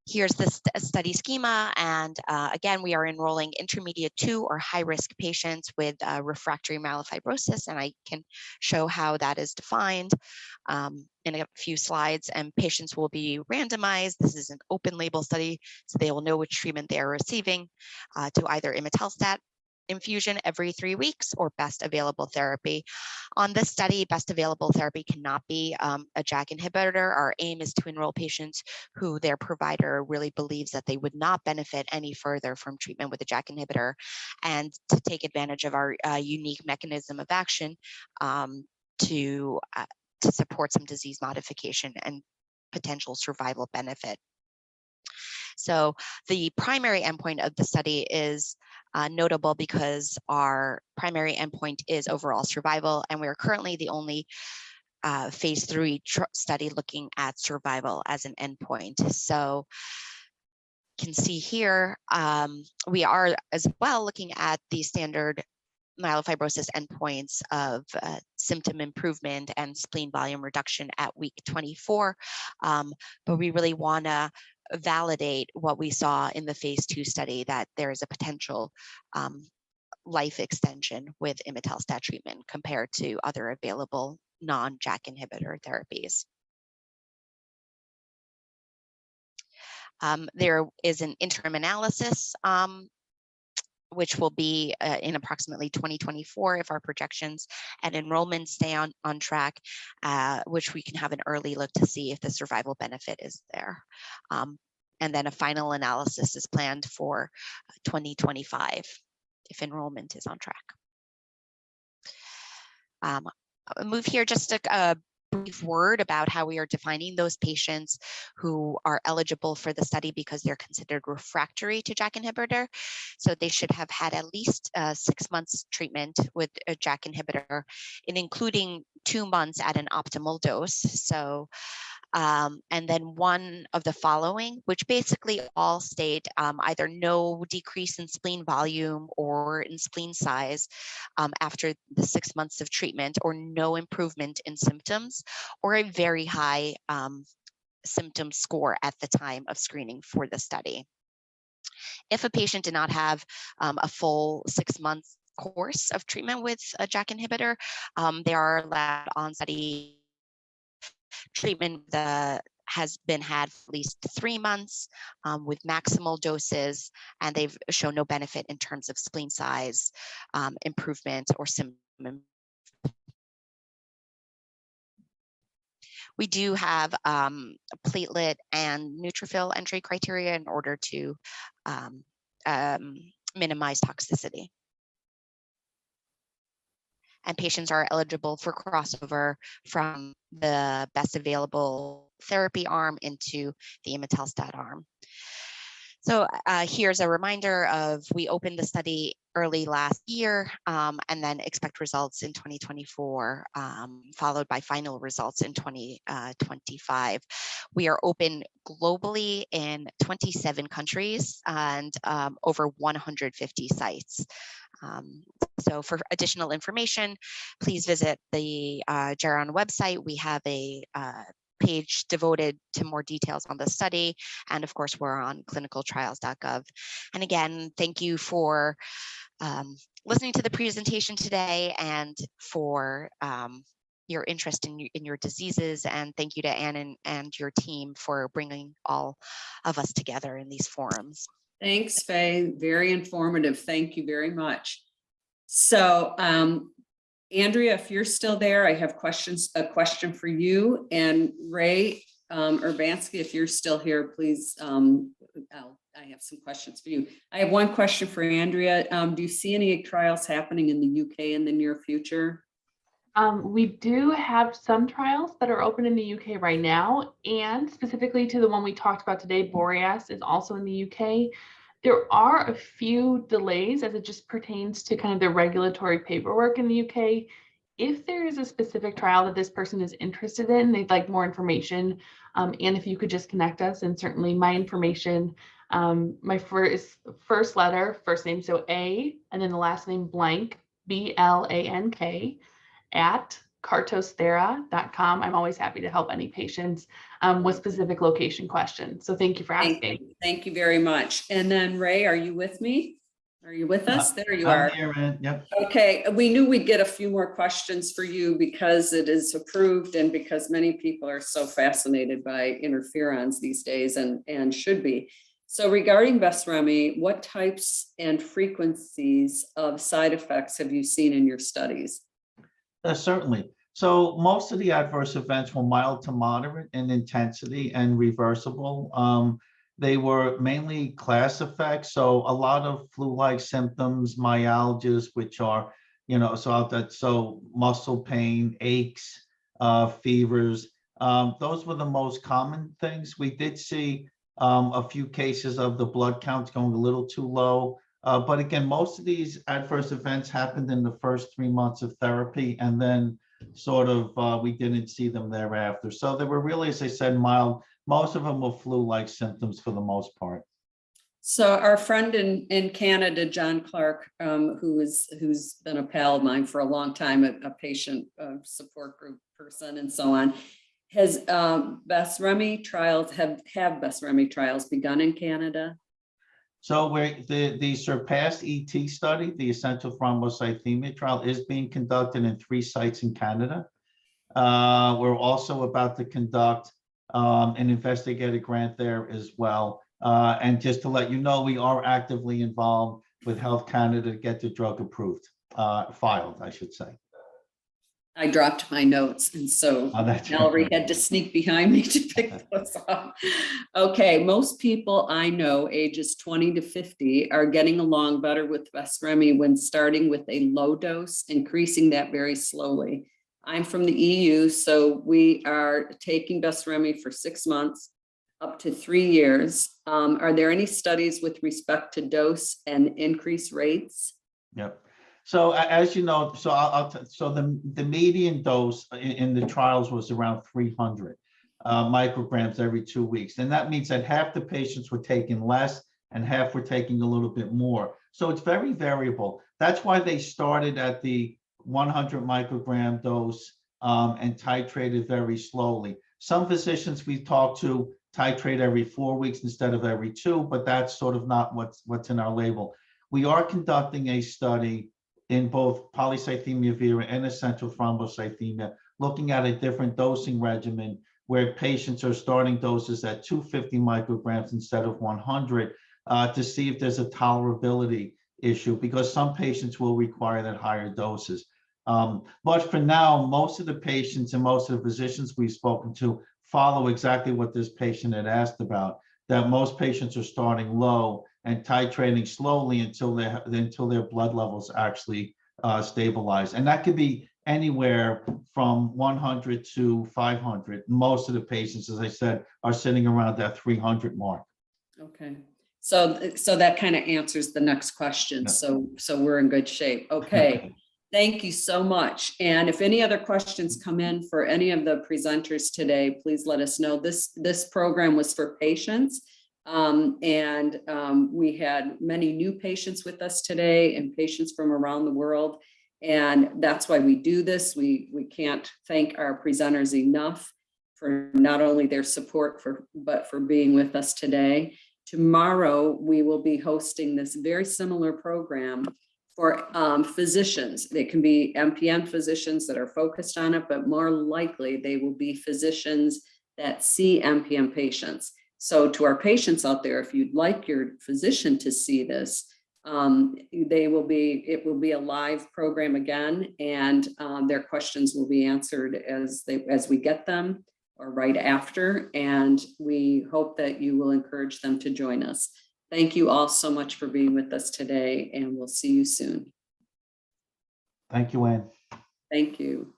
Here's the study schema, and again, we are enrolling intermediate 2 or high-risk patients with refractory myelofibrosis, and I can show how that is defined in a few slides, and patients will be randomized. This is an open label study, so they will know which treatment they are receiving to either imetelstat infusion every 3 weeks or best available therapy. On this study, best available therapy cannot be a JAK inhibitor. Our aim is to enroll patients who their provider really believes that they would not benefit any further from treatment with a JAK inhibitor, and to take advantage of our unique mechanism of action to support some disease modification and potential survival benefit. So the primary endpoint of the study is notable because our primary endpoint is overall survival, and we are currently the only phase 3 study looking at survival as an endpoint. So you can see here, we are as well looking at the standard myelofibrosis endpoints of symptom improvement and spleen volume reduction at week 24. But we really want to validate what we saw in the phase 2 study, that there is a potential life extension with imetelstat treatment compared to other available non-JAK inhibitor therapies. There is an interim analysis which will be in approximately 2024 if our projections and enrollment stay on track, which we can have an early look to see if the survival benefit is there. And then a final analysis is planned for 2025 if enrollment is on track. I'll move here just a brief word about how we are defining those patients who are eligible for the study because they're considered refractory to JAK inhibitor. So they should have had at least 6 months treatment with a JAK inhibitor, and including 2 months at an optimal dose. So and then one of the following, which basically all state either no decrease in spleen volume or in spleen size after the 6 months of treatment, or no improvement in symptoms, or a very high symptom score at the time of screening for the study. If a patient did not have a full 6 months course of treatment with a JAK inhibitor, they are allowed on study treatment that has been had for at least 3 months with maximal doses, and they've shown no benefit in terms of spleen size improvement or symptom. We do have platelet and neutrophil entry criteria in order to minimize toxicity. And patients are eligible for crossover from the best available therapy arm into the imetelstat arm. So here's a reminder of, we opened the study early last year and then expect results in 2024, followed by final results in 2025. We are open globally in 27 countries and over 150 sites. So for additional information, please visit the Geron website. We have a page devoted to more details on the study. And of course, we're on clinicaltrials.gov. And again, thank you for listening to the presentation today and for your interest in your diseases. And thank you to Ann and your team for bringing all of us together in these forums. Thanks, Faye. Very informative. Thank you very much. So, Andrea, if you're still there, I have a question for you. And Ray Urbanski, if you're still here, please, I have some questions for you. I have one question for Andrea. Do you see any trials happening in the UK in the near future? We do have some trials that are open in the UK right now, and specifically to the one we talked about today, Boreas is also in the UK. There are a few delays as it just pertains to kind of the regulatory paperwork in the UK. If there is a specific trial that this person is interested in, they'd like more information, and if you could just connect us, and certainly my information My first letter, first name, so A, and then the last name blank, BLANK, at cartosthera.com. I'm always happy to help any patients with specific location questions. So thank you for asking. Thank you very much. And then Ray, are you with me? Are you with us? There you I'm are. here, Ann. Yep. Okay, we knew we'd get a few more questions for you because it is approved and because many people are so fascinated by interferons these days and should be. So regarding Besremi, what types and frequencies of side effects have you seen in your studies? Certainly. So most of the adverse events were mild to moderate in intensity and reversible. They were mainly class effects. So a lot of flu-like symptoms, myalgias, which are, so muscle pain, aches, fevers. Those were the most common things. We did see a few cases of the blood counts going a little too low. But again, most of these adverse events happened in the first 3 months of therapy, and then sort of we didn't see them thereafter. So they were really, as I said, mild. Most of them were flu-like symptoms for the most part. So our friend in Canada, John Clark, who's been a pal of mine for a long time, a patient support group person and so on, has Besremi trials, have Besremi trials begun in Canada? So where the surpass ET study, the essential thrombocythemia trial, is being conducted in 3 sites in Canada. We're also about to conduct an investigator grant there as well. And just to let you know, we are actively involved with Health Canada to get the drug approved, filed, I should say. I dropped my notes, and so Mallory had to sneak behind me to pick those up. Okay, most people I know ages 20 to 50 are getting along better with Besremi when starting with a low dose, increasing that very slowly. I'm from the EU, so we are taking Besremi for 6 months, up to 3 years. Are there any studies with respect to dose and increase rates? Yep. So as you know, so the median dose in the trials was around 300 micrograms every 2 weeks. And that means that half the patients were taking less and half were taking a little bit more. So it's very variable. That's why they started at the 100 microgram dose and titrated very slowly. Some physicians we talked to titrate every 4 weeks instead of every 2, but that's sort of not what's in our label. We are conducting a study in both polycythemia vera and essential thrombocythemia, looking at a different dosing regimen where patients are starting doses at 250 micrograms instead of 100 to see if there's a tolerability issue, because some patients will require that higher doses. But for now, most of the patients and most of the physicians we've spoken to follow exactly what this patient had asked about, that most patients are starting low and titrating slowly until their blood levels actually stabilize. And that could be anywhere from 100 to 500. Most of the patients, as I said, are sitting around that 300 mark. Okay. So that kind of answers the next question. Yeah. So we're in good shape. Okay. Thank you so much. And if any other questions come in for any of the presenters today, please let us know. This program was for patients. We had many new patients with us today and patients from around the world. And that's why we do this. We can't thank our presenters enough for not only their support, but for being with us today. Tomorrow, we will be hosting this very similar program for physicians. They can be MPN physicians that are focused on it, but more likely they will be physicians that see MPN patients. So to our patients out there, if you'd like your physician to see this, it will be a live program again, and their questions will be answered as we get them or right after. And we hope that you will encourage them to join us. Thank you all so much for being with us today, and we'll see you soon. Thank you, Ann. Thank you.